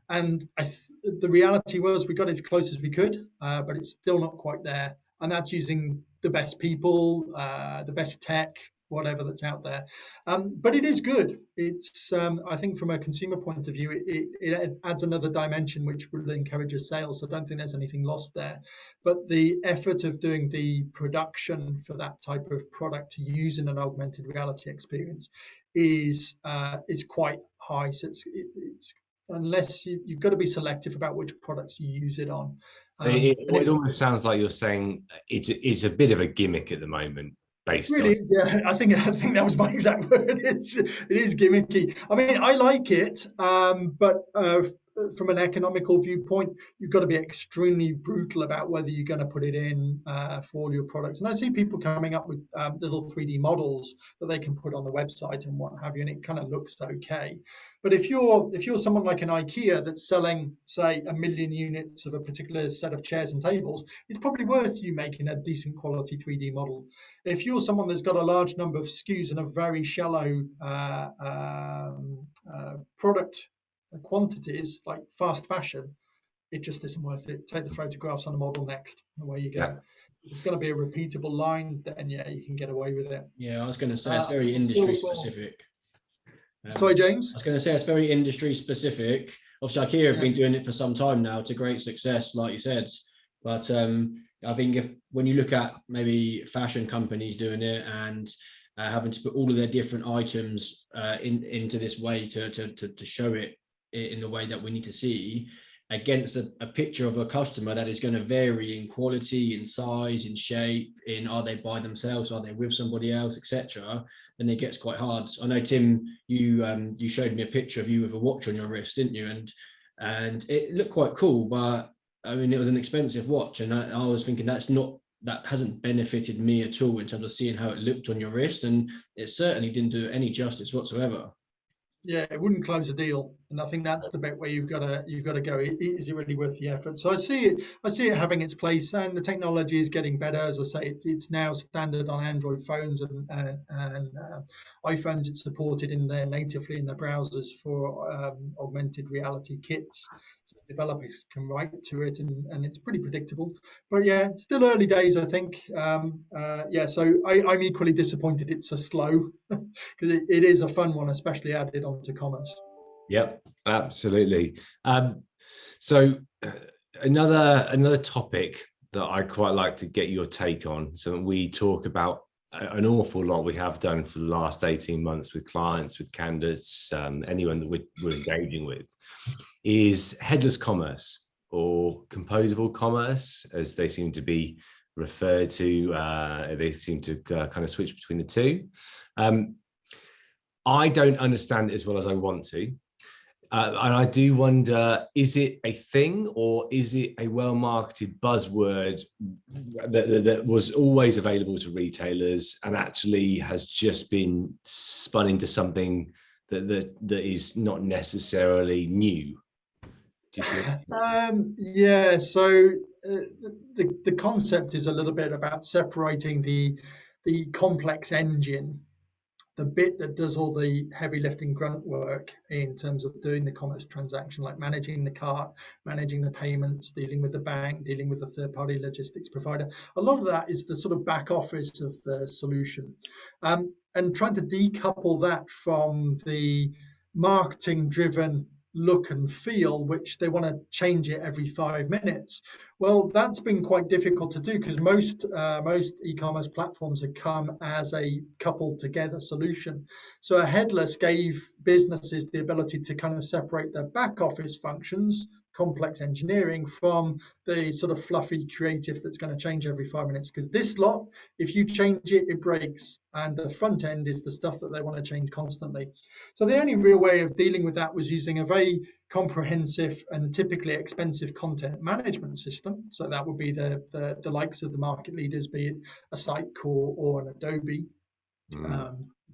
And the reality was we got as close as we could, but it's still not quite there. And that's using the best people, the best tech, whatever that's out there. But it is good. It's, I think from a consumer point of view, it adds another dimension which will encourage sales. So I don't think there's anything lost there. But the effort of doing the production for that type of product to use in an augmented reality experience is quite high. So it's unless you've got to be selective about which products you use it on. It almost sounds like you're saying it's a bit of a gimmick at the moment. Really, yeah, I think that was my exact word. It is gimmicky. I mean, I like it, but from an economical viewpoint, you've got to be extremely brutal about whether you're going to put it in for all your products. And I see people coming up with little 3D models that they can put on the website and what have you, and it kind of looks okay. But if you're someone like an IKEA that's selling, say, 1 million units of a particular set of chairs and tables, it's probably worth you making a decent quality 3D model. If you're someone that's got a large number of SKUs and a very shallow product quantities, like fast fashion, it just isn't worth it. Take the photographs on the model next, away you go. Yeah. If it's going to be a repeatable line, then yeah, you can get away with it. Yeah, I was going to say it's very industry specific. Sorry, James? I was going to say it's very industry specific. Obviously, IKEA have been doing it for some time now to great success, like you said. But I think when you look at maybe fashion companies doing it and having to put all of their different items into this way to show it in the way that we need to see against a picture of a customer that is going to vary in quality, in size, in shape, in are they by themselves, are they with somebody else, etc., then it gets quite hard. I know, Tim, you showed me a picture of you with a watch on your wrist, didn't you? And it looked quite cool, but I mean, it was an expensive watch, and I was thinking that hasn't benefited me at all in terms of seeing how it looked on your wrist, and it certainly didn't do any justice whatsoever. Yeah, it wouldn't close a deal, and I think that's the bit where you've got to go. Is it really worth the effort? So I see it having its place, and the technology is getting better. As I say, it's now standard on Android phones and iPhones. It's supported natively in their browsers for augmented reality kits, so developers can write to it, and it's pretty predictable. But yeah, still early days, I think. So I'm equally disappointed it's so slow because it is a fun one, especially added onto commerce. Yep, absolutely. So another topic that I quite like to get your take on, so we talk about an awful lot, we have done for the last 18 months with clients, with candidates, anyone that we're engaging with, is headless commerce or composable commerce, as they seem to be referred to. They seem to kind of switch between the two. I don't understand it as well as I want to. And I do wonder, is it a thing or is it a well-marketed buzzword that was always available to retailers and actually has just been spun into something that is not necessarily new? Do you see? Yeah, so the concept is a little bit about separating the complex engine the bit that does all the heavy lifting grunt work in terms of doing the commerce transaction, like managing the cart, managing the payments, dealing with the bank, dealing with the third-party logistics provider. A lot of that is the sort of back office of the solution. And trying to decouple that from the marketing-driven look and feel, which they want to change it every 5 minutes. Well, that's been quite difficult to do because most e-commerce platforms have come as a coupled together solution. So a headless gave businesses the ability to kind of separate their back office functions, complex engineering, from the sort of fluffy creative that's going to change every 5 minutes. Because this lot, if you change it, it breaks. And the front end is the stuff that they want to change constantly. So the only real way of dealing with that was using a very comprehensive and typically expensive content management system. So that would be the likes of the market leaders, be it a Sitecore or an Adobe.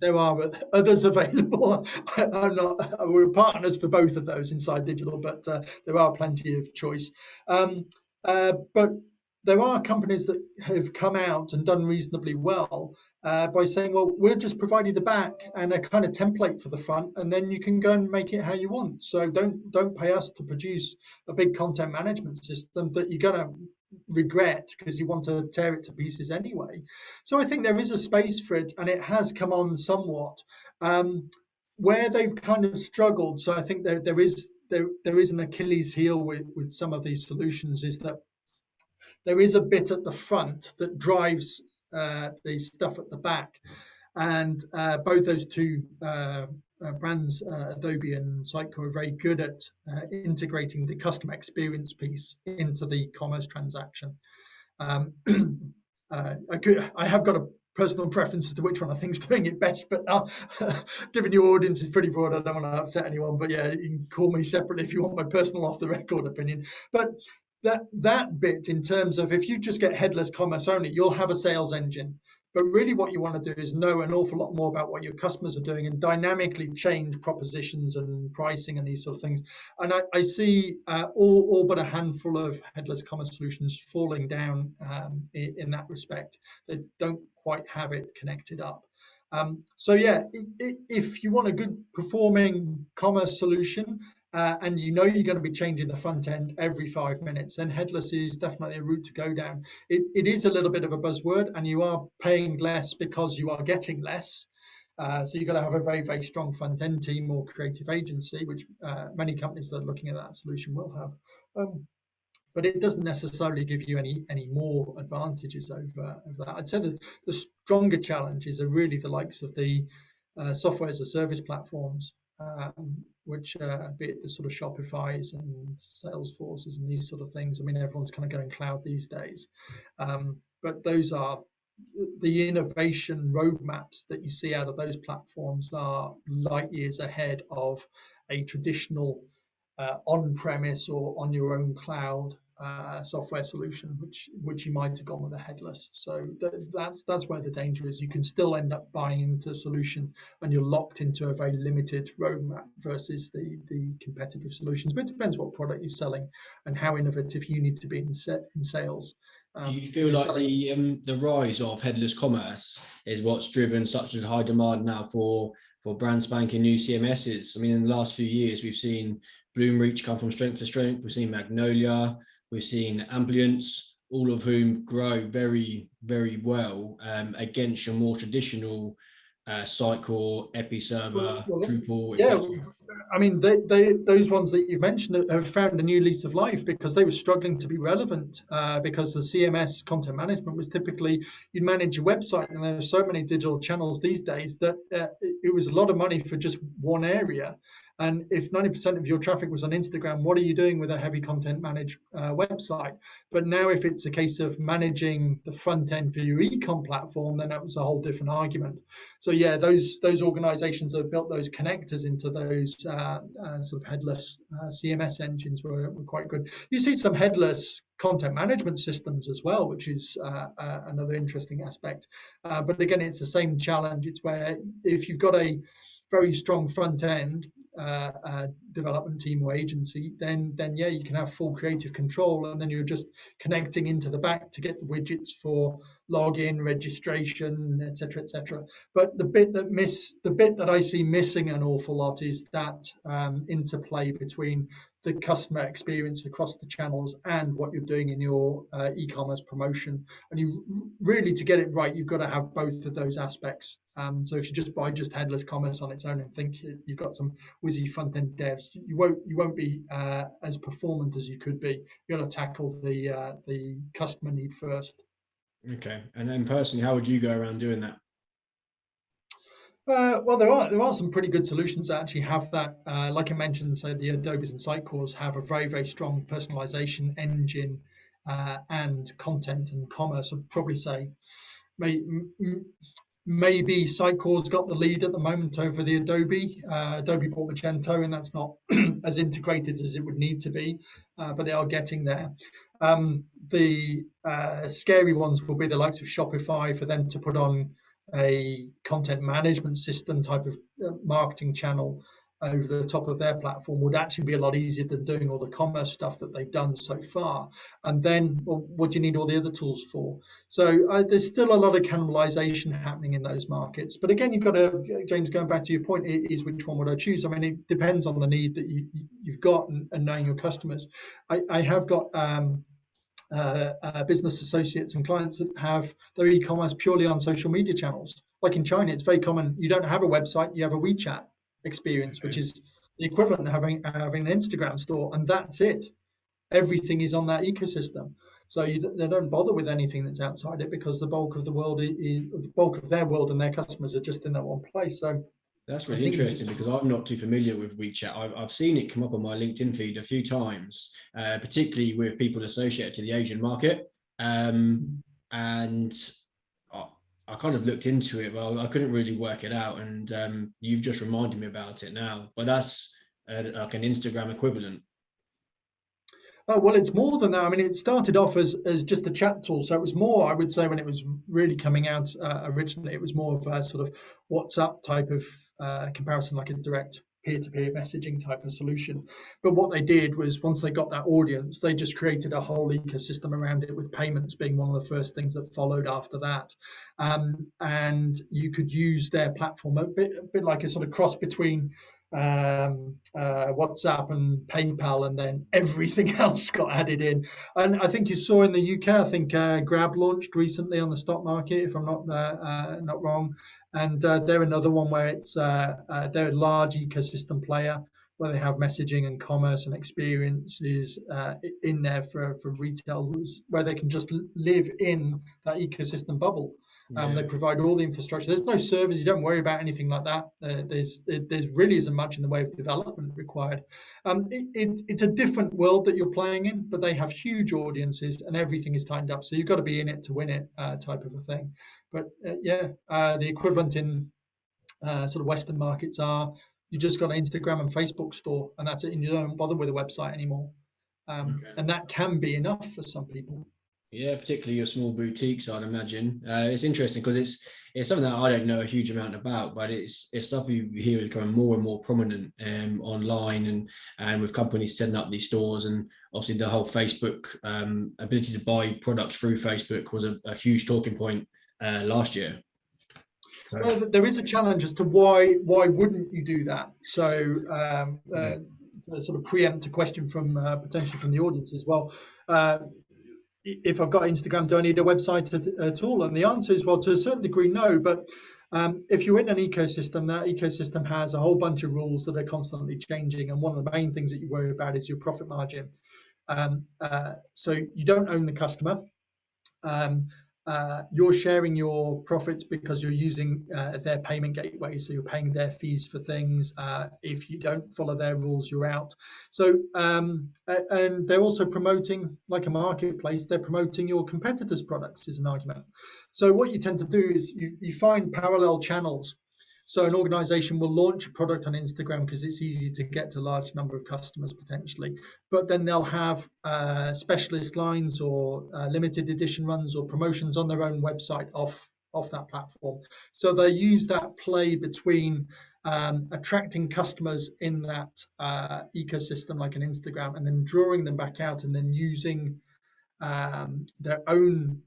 There are others available. We're partners for both of those inside Digital, but there are plenty of choice. But there are companies that have come out and done reasonably well by saying, well, we'll just provide you the back and a kind of template for the front, and then you can go and make it how you want. So don't pay us to produce a big content management system that you're going to regret because you want to tear it to pieces anyway. So I think there is a space for it, and it has come on somewhat. Where they've kind of struggled, so I think there is an Achilles heel with some of these solutions, is that there is a bit at the front that drives the stuff at the back. And both those two brands, Adobe and Sitecore, are very good at integrating the customer experience piece into the commerce transaction. I have got a personal preference as to which one I think is doing it best, but given your audience is pretty broad, I don't want to upset anyone. But yeah, you can call me separately if you want my personal off-the-record opinion. But that bit, in terms of if you just get headless commerce only, you'll have a sales engine. But really what you want to do is know an awful lot more about what your customers are doing and dynamically change propositions and pricing and these sort of things. And I see all but a handful of headless commerce solutions falling down in that respect. They don't quite have it connected up. So yeah, if you want a good performing commerce solution, and you know you're going to be changing the front end every 5 minutes, then headless is definitely a route to go down. It is a little bit of a buzzword, and you are paying less because you are getting less. So you've got to have a very, very strong front end team or creative agency, which many companies that are looking at that solution will have. But it doesn't necessarily give you any more advantages over that. I'd say that the stronger challenges are really the likes of the software as a service platforms, which be it the sort of Shopify's and Salesforce's and these sort of things. I mean, everyone's kind of going cloud these days. But those are the innovation roadmaps that you see out of those platforms are light years ahead of a traditional on-premise or on your own cloud software solution, which you might have gone with a headless. So that's where the danger is. You can still end up buying into a solution and you're locked into a very limited roadmap versus the competitive solutions. But it depends what product you're selling and how innovative you need to be in sales. Do you feel like the rise of headless commerce is what's driven such a high demand now for brand spanking new CMSs? I mean, in the last few years, we've seen Bloomreach come from strength to strength. We've seen Magnolia, we've seen Ampliance, all of whom grow very, very well against your more traditional Sitecore, Episerver, Drupal, etc. Yeah, I mean, those ones that you've mentioned have found a new lease of life because they were struggling to be relevant because the CMS content management was typically you'd manage your website, and there are so many digital channels these days that it was a lot of money for just one area. And if 90% of your traffic was on Instagram, what are you doing with a heavy content managed website? But now if it's a case of managing the front end for your e-com platform, then that was a whole different argument. So yeah, those organizations that have built those connectors into those sort of headless CMS engines were quite good. You see some headless content management systems as well, which is another interesting aspect. But again, it's the same challenge. It's where if you've got a very strong front end, development team or agency, then yeah, you can have full creative control, and then you're just connecting into the back to get the widgets for login, registration, etc., etc. But the bit that I see missing an awful lot is that interplay between the customer experience across the channels and what you're doing in your e-commerce promotion. And you really, to get it right, you've got to have both of those aspects. So if you just buy just headless commerce on its own and think you've got some whizzy front end devs, you won't be as performant as you could be. You've got to tackle the customer need first. Okay, and then personally, how would you go around doing that? Well, there are some pretty good solutions that actually have that. Like I mentioned, so the Adobes and Sitecores have a very, very strong personalization engine and content and commerce. I'd probably say maybe Sitecore's got the lead at the moment over the Adobe. Adobe bought Magento, and that's not as integrated as it would need to be, but they are getting there. The scary ones will be the likes of Shopify, for them to put on a content management system type of marketing channel over the top of their platform would actually be a lot easier than doing all the commerce stuff that they've done so far. And then, well, what do you need all the other tools for? So there's still a lot of cannibalization happening in those markets. But again, you've got to, James, going back to your point, is which one would I choose? I mean, it depends on the need that you've got and knowing your customers. I have got business associates and clients that have their e-commerce purely on social media channels. Like in China, it's very common. You don't have a website, you have a WeChat experience, which is the equivalent of having an Instagram store, and that's it. Everything is on that ecosystem. So they don't bother with anything that's outside it, because the bulk of their world and their customers are just in that one place. So that's really interesting, because I'm not too familiar with WeChat. I've seen it come up on my LinkedIn feed a few times, particularly with people associated to the Asian market. And I kind of looked into it. Well, I couldn't really work it out, and you've just reminded me about it now. But that's like an Instagram equivalent. Oh, well, it's more than that. I mean, it started off as just a chat tool. So it was more, I would say, when it was really coming out originally, it was more of a sort of WhatsApp type of comparison, like a direct peer-to-peer messaging type of solution. But what they did was, once they got that audience, they just created a whole ecosystem around it, with payments being one of the first things that followed after that. And you could use their platform a bit like a sort of cross between WhatsApp and PayPal, and then everything else got added in. And I think you saw in the UK, I think Grab launched recently on the stock market, if I'm not wrong. And they're another one where it's they're a large ecosystem player, where they have messaging and commerce and experiences in there for retailers, where they can just live in that ecosystem bubble. They provide all the infrastructure. There's no servers. You don't worry about anything like that. There's really isn't much in the way of development required. It's a different world that you're playing in, but they have huge audiences and everything is tightened up. So you've got to be in it to win it, type of a thing. But the equivalent in sort of Western markets are, you just got an Instagram and Facebook store, and that's it, and you don't bother with a website anymore. And that can be enough for some people. Yeah, particularly your small boutiques, I'd imagine. It's interesting because it's something that I don't know a huge amount about, but it's stuff you hear is becoming more and more prominent online, and with companies setting up these stores. And obviously the whole Facebook ability to buy products through Facebook was a huge talking point last year. So, well, there is a challenge as to why wouldn't you do that? So to sort of preempt a question from potentially from the audience as well. If I've got Instagram, do I need a website at all? And the answer is, well, to a certain degree, no. But if you're in an ecosystem, that ecosystem has a whole bunch of rules that are constantly changing. And one of the main things that you worry about is your profit margin. So you don't own the customer. You're sharing your profits because you're using their payment gateway, so you're paying their fees for things. If you don't follow their rules, you're out. So and they're also promoting, like a marketplace, they're promoting your competitors' products, is an argument. So what you tend to do is you find parallel channels. So an organization will launch a product on Instagram because it's easy to get to a large number of customers potentially, but then they'll have specialist lines or limited edition runs or promotions on their own website off off that platform. So they use that play between attracting customers in that ecosystem like an Instagram, and then drawing them back out, and then using their own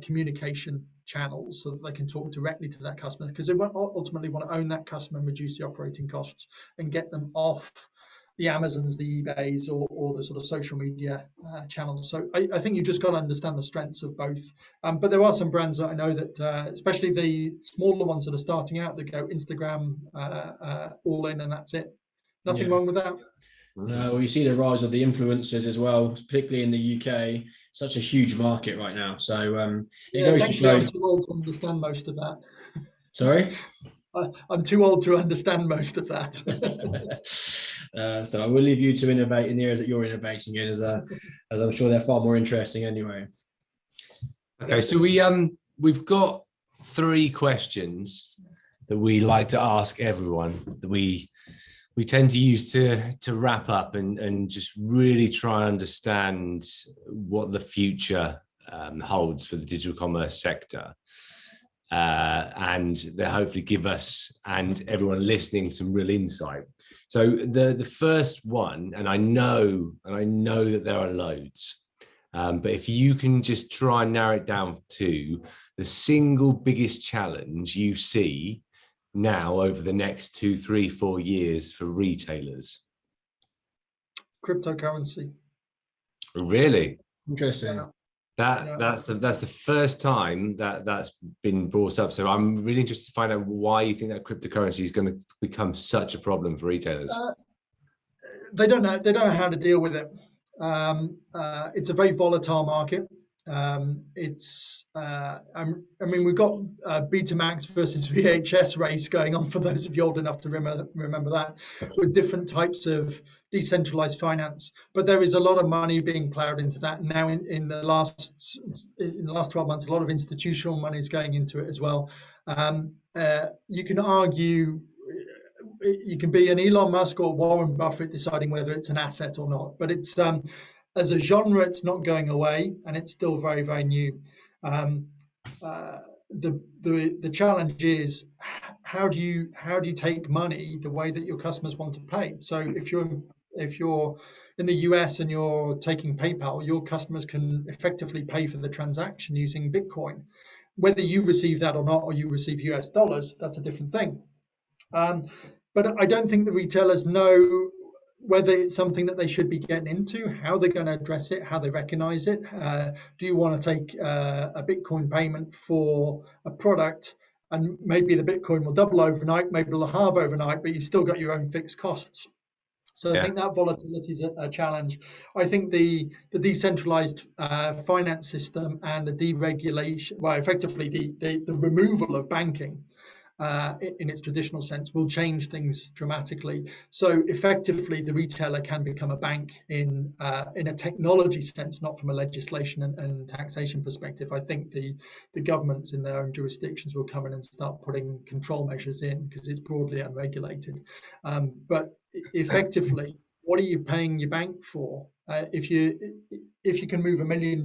communication channels so that they can talk directly to that customer, because they ultimately want to own that customer and reduce the operating costs and get them off the Amazons, the eBays, or the sort of social media channels. So I think you just got to understand the strengths of both. But there are some brands that I know that, especially the smaller ones that are starting out, that go Instagram all in, and that's it. Nothing wrong with that. Well, you see the rise of the influencers as well, particularly in the UK. Such a huge market right now. So it goes to show. I'm too old to understand most of that. Sorry? I'm too old to understand most of that. So I will leave you to innovate in the areas that you're innovating in, as I'm sure they're far more interesting anyway. Okay, so we've got 3 questions that we like to ask everyone, that we tend to use to wrap up and just really try and understand what the future holds for the digital commerce sector. And they hopefully give us and everyone listening some real insight. So the first one, and I know that there are loads, but if you can just try and narrow it down to the single biggest challenge you see now over the next 2, 3, 4 years for retailers. Cryptocurrency. Really? Interesting. Yeah. That's the first time that's been brought up. So I'm really interested to find out why you think that cryptocurrency is going to become such a problem for retailers. They don't know how to deal with it. It's a very volatile market. We've got Betamax versus VHS race going on, for those of you old enough to remember that, with different types of decentralized finance. But there is a lot of money being plowed into that now. In the last 12 months, a lot of institutional money is going into it as well. You can argue. You can be an Elon Musk or Warren Buffett deciding whether it's an asset or not, but it's as a genre, it's not going away, and it's still very, very new. The challenge is how do you take money the way that your customers want to pay? So if you're in the US and you're taking PayPal, your customers can effectively pay for the transaction using Bitcoin. Whether you receive that or not, or you receive US dollars, that's a different thing. But I don't think the retailers know whether it's something that they should be getting into, how they're going to address it, how they recognize it. Do you want to take a Bitcoin payment for a product, and maybe the Bitcoin will double overnight, maybe it'll halve overnight, but you've still got your own fixed costs. So I think that volatility is a challenge. I think the decentralized finance system and the deregulation, well, effectively the removal of banking in its traditional sense, will change things dramatically. So effectively, the retailer can become a bank in a technology sense, not from a legislation and taxation perspective. I think the governments in their own jurisdictions will come in and start putting control measures in, because it's broadly unregulated. But effectively, what are you paying your bank for? If you can move $1 million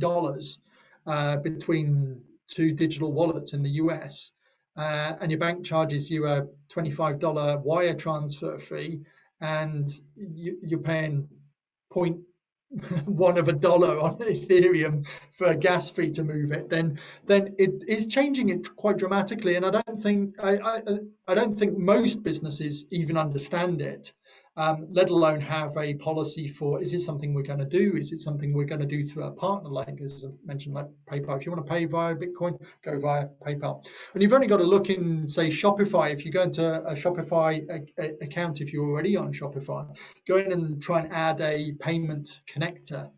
between 2 digital wallets in the US, and your bank charges you a $25 wire transfer fee, and you're paying $0.1 of a dollar on Ethereum for a gas fee to move it, then it is changing it quite dramatically. And I don't think most businesses even understand it, let alone have a policy for, is it something we're going to do? Is it something we're going to do through a partner, like, as I mentioned, like PayPal? If you want to pay via Bitcoin, go via PayPal. And you've only got to look in, say, Shopify. If you go into a Shopify account, if you're already on Shopify, go in and try and add a payment connector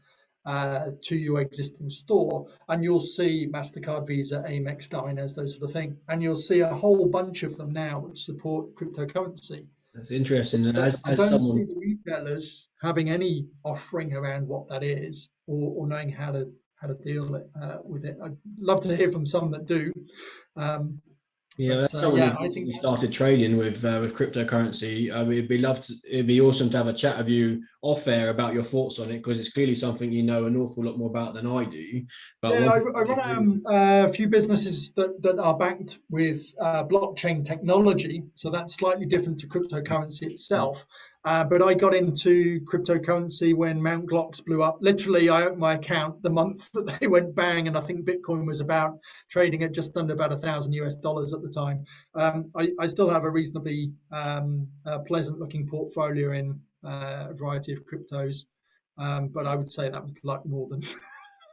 to your existing store, and you'll see MasterCard, Visa, Amex, Diners, those sort of thing. And you'll see a whole bunch of them now which support cryptocurrency. That's interesting. And I don't see the retailers having any offering around what that is, or knowing how to deal with it. I'd love to hear from some that do. I think you started trading with cryptocurrency. It'd be awesome to have a chat with you off air about your thoughts on it, because it's clearly something you know an awful lot more about than I do. But yeah, I run a few businesses that are backed with blockchain technology, so that's slightly different to cryptocurrency itself. But I got into cryptocurrency when Mt. Gox blew up. Literally, I opened my account the month that they went bang, and I think Bitcoin was about trading at just under about $1,000 at the time. I still have a reasonably pleasant-looking portfolio in a variety of cryptos, but I would say that was like more than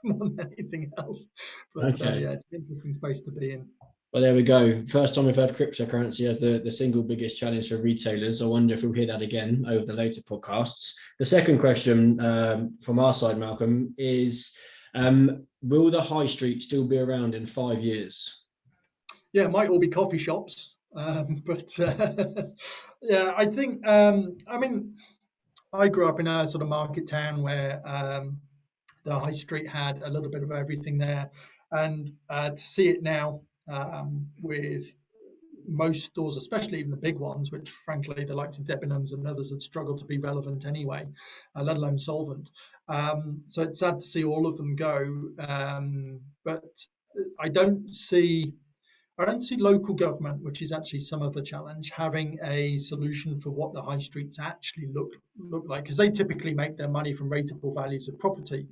more than anything else. But Okay. yeah, it's an interesting space to be in. Well, there we go. First time we've had cryptocurrency as the single biggest challenge for retailers. I wonder if we'll hear that again over the later podcasts. The second question from our side, Malcolm, is will the high street still be around in 5 years? Yeah, it might all be coffee shops. But yeah, I think, I mean, I grew up in a sort of market town where the high street had a little bit of everything there. And to see it now with most stores, especially even the big ones, which frankly the likes of Debenhams and others had struggled to be relevant anyway, let alone solvent. So it's sad to see all of them go. But I don't see local government, which is actually some of the challenge, having a solution for what the high streets actually look like, because they typically make their money from rateable values of property.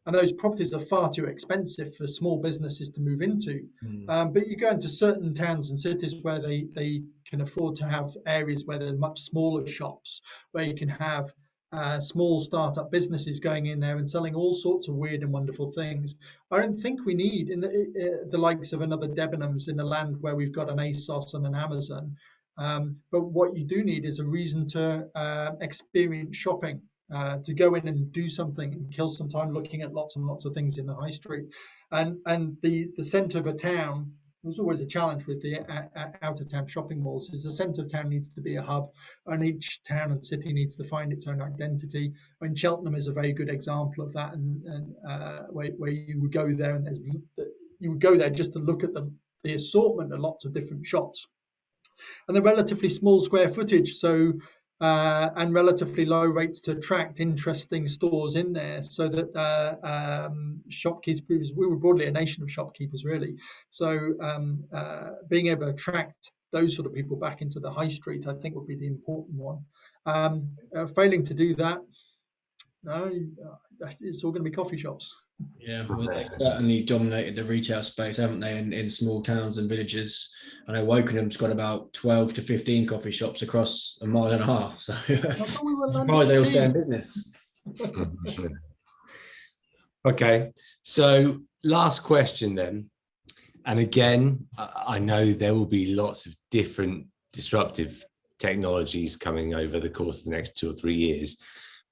And those properties are far too expensive for small businesses to move into. But you go into certain towns and cities where they can afford to have areas where there are much smaller shops, where you can have small startup businesses going in there and selling all sorts of weird and wonderful things. I don't think we need the likes of another Debenhams in a land where we've got an ASOS and an Amazon. But what you do need is a reason to experience shopping. To go in and do something and kill some time looking at lots and lots of things in the high street, and the centre of a town. There's always a challenge with the out of town shopping malls. Is the centre of town needs to be a hub, and each town and city needs to find its own identity. I mean, Cheltenham is a very good example of that, and where you would go there and you would go there just to look at the assortment of lots of different shops, and the relatively small square footage. So and relatively low rates to attract interesting stores in there, so that shopkeepers, we were broadly a nation of shopkeepers, really. So being able to attract those sort of people back into the high street, I think, would be the important one. Failing to do that, no, it's all going to be coffee shops. Yeah, well, they've certainly dominated the retail space, haven't they, in small towns and villages. I know Wokenham's got about 12 to 15 coffee shops across a mile and a half. So I'm surprised they all stay in business. Okay, so last question then. And again, I know there will be lots of different disruptive technologies coming over the course of the next 2 or 3 years.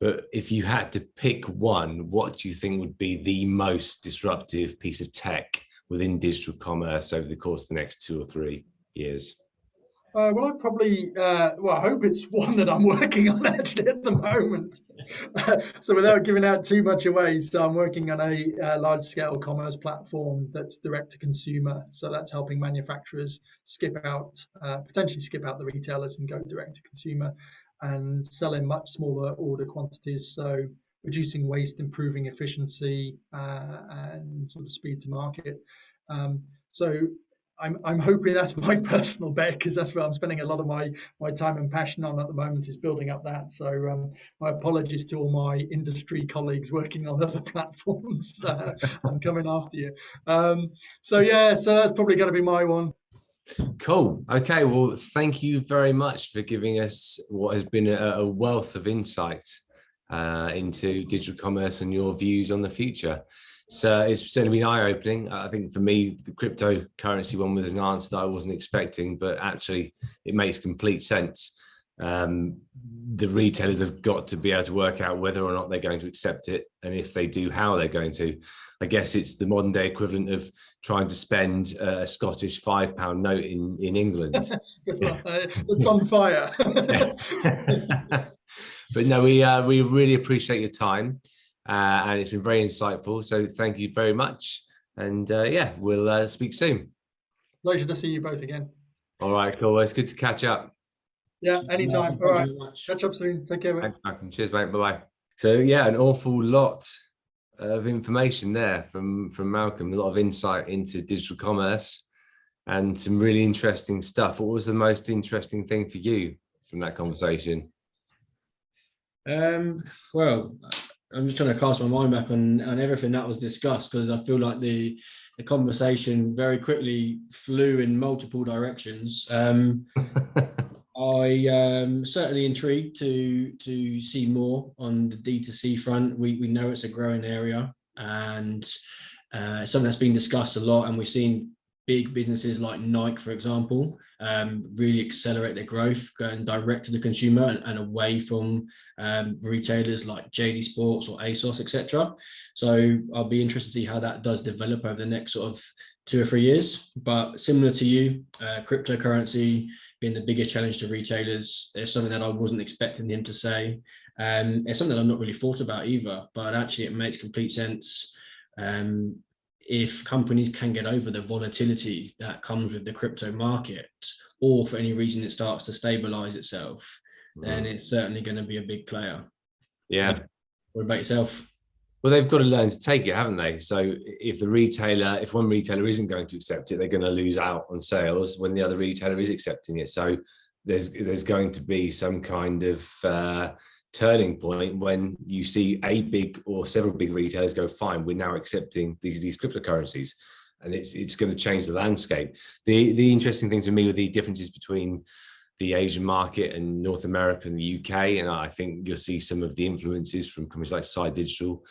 But if you had to pick one, what do you think would be the most disruptive piece of tech within digital commerce over the course of the next 2 or 3 years? Well, I probably, I hope it's one that I'm working on actually at the moment. So without giving out too much away, so I'm working on a large-scale commerce platform that's direct to consumer. So that's helping manufacturers potentially skip out the retailers and go direct to consumer, and selling much smaller order quantities. So reducing waste, improving efficiency, and sort of speed to market. So I'm hoping that's my personal bet, because that's where I'm spending a lot of my time and passion on at the moment, is building up that. So my apologies to all my industry colleagues working on other platforms. I'm coming after you. So that's probably going to be my one. Cool. Okay. Well, thank you very much for giving us what has been a wealth of insight into digital commerce and your views on the future. So it's certainly been eye-opening. I think for me, the cryptocurrency one was an answer that I wasn't expecting, but actually it makes complete sense. The retailers have got to be able to work out whether or not they're going to accept it, and if they do, how they're going to. I guess it's the modern day equivalent of trying to spend a Scottish £5 note in England. It's on fire. But no, we really appreciate your time, and it's been very insightful. So thank you very much. And we'll speak soon. Pleasure to see you both again. All right, cool. It's good to catch up. Yeah, anytime. Thank All you right. very much. Catch up soon. Take care, mate. Thanks, Malcolm. Cheers, mate. Bye-bye. So yeah, an awful lot of information there from Malcolm, a lot of insight into digital commerce and some really interesting stuff. What was the most interesting thing for you from that conversation? Well, I'm just trying to cast my mind back on everything that was discussed, because I feel like the conversation very quickly flew in multiple directions. I certainly intrigued to see more on the D2C front. We know it's a growing area, and something that's been discussed a lot, and we've seen big businesses like Nike, for example, really accelerate their growth, going direct to the consumer and away from retailers like JD Sports or ASOS, etc. So I'll be interested to see how that does develop over the next sort of 2 or 3 years. But similar to you, cryptocurrency being the biggest challenge to retailers is something that I wasn't expecting him to say. It's something that I've not really thought about either, but actually it makes complete sense. If companies can get over the volatility that comes with the crypto market, or for any reason it starts to stabilize itself, then it's certainly going to be a big player. Yeah. What about yourself? Well, they've got to learn to take it, haven't they? So if one retailer isn't going to accept it, they're going to lose out on sales when the other retailer is accepting it. So there's going to be some kind of turning point when you see a big or several big retailers go, fine, we're now accepting these cryptocurrencies, and it's going to change the landscape. The interesting thing to me were the differences between the Asian market and North America and the UK, and I think you'll see some of the influences from companies like SAI-Digital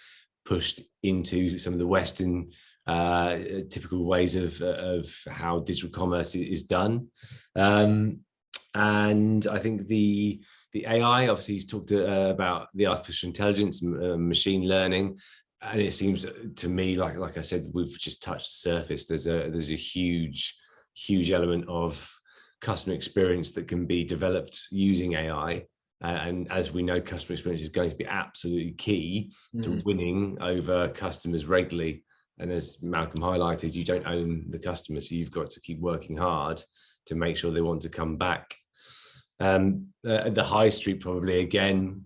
pushed into some of the Western typical ways of how digital commerce is done. And I think the AI, obviously he's talked about the artificial intelligence, machine learning, and it seems to me like I said, we've just touched the surface. There's a huge element of customer experience that can be developed using AI. And as we know, customer experience is going to be absolutely key to winning over customers regularly. And as Malcolm highlighted, you don't own the customer, so you've got to keep working hard to make sure they want to come back. The high street, probably, again,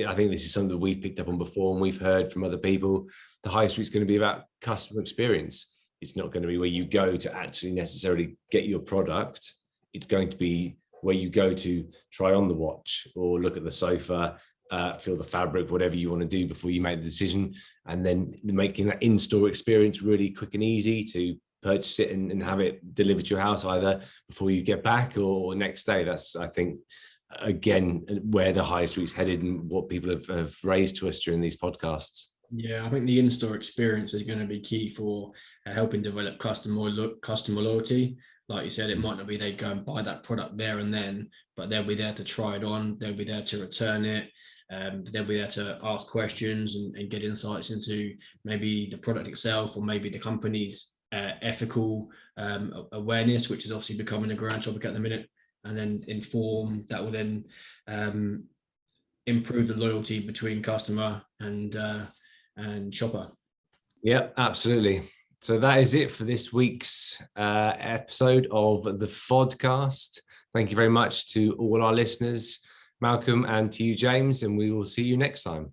I think this is something that we've picked up on before and we've heard from other people. The high street is going to be about customer experience. It's not going to be where you go to actually necessarily get your product. It's going to be where you go to try on the watch or look at the sofa, feel the fabric, whatever you want to do before you make the decision, and then making that in-store experience really quick and easy to purchase it and have it delivered to your house either before you get back or next day. That's, I think, again, where the high street's headed and what people have raised to us during these podcasts. Yeah, I think the in-store experience is going to be key for helping develop customer loyalty. Like you said, it might not be they go and buy that product there and then, but they'll be there to try it on. They'll be there to return it. They'll be there to ask questions and get insights into maybe the product itself or maybe the company's ethical awareness, which is obviously becoming a grand topic at the minute, and then inform that will then improve the loyalty between customer and shopper. Yeah, absolutely. So that is it for this week's episode of the FODcast. Thank you very much to all our listeners, Malcolm, and to you, James, and we will see you next time.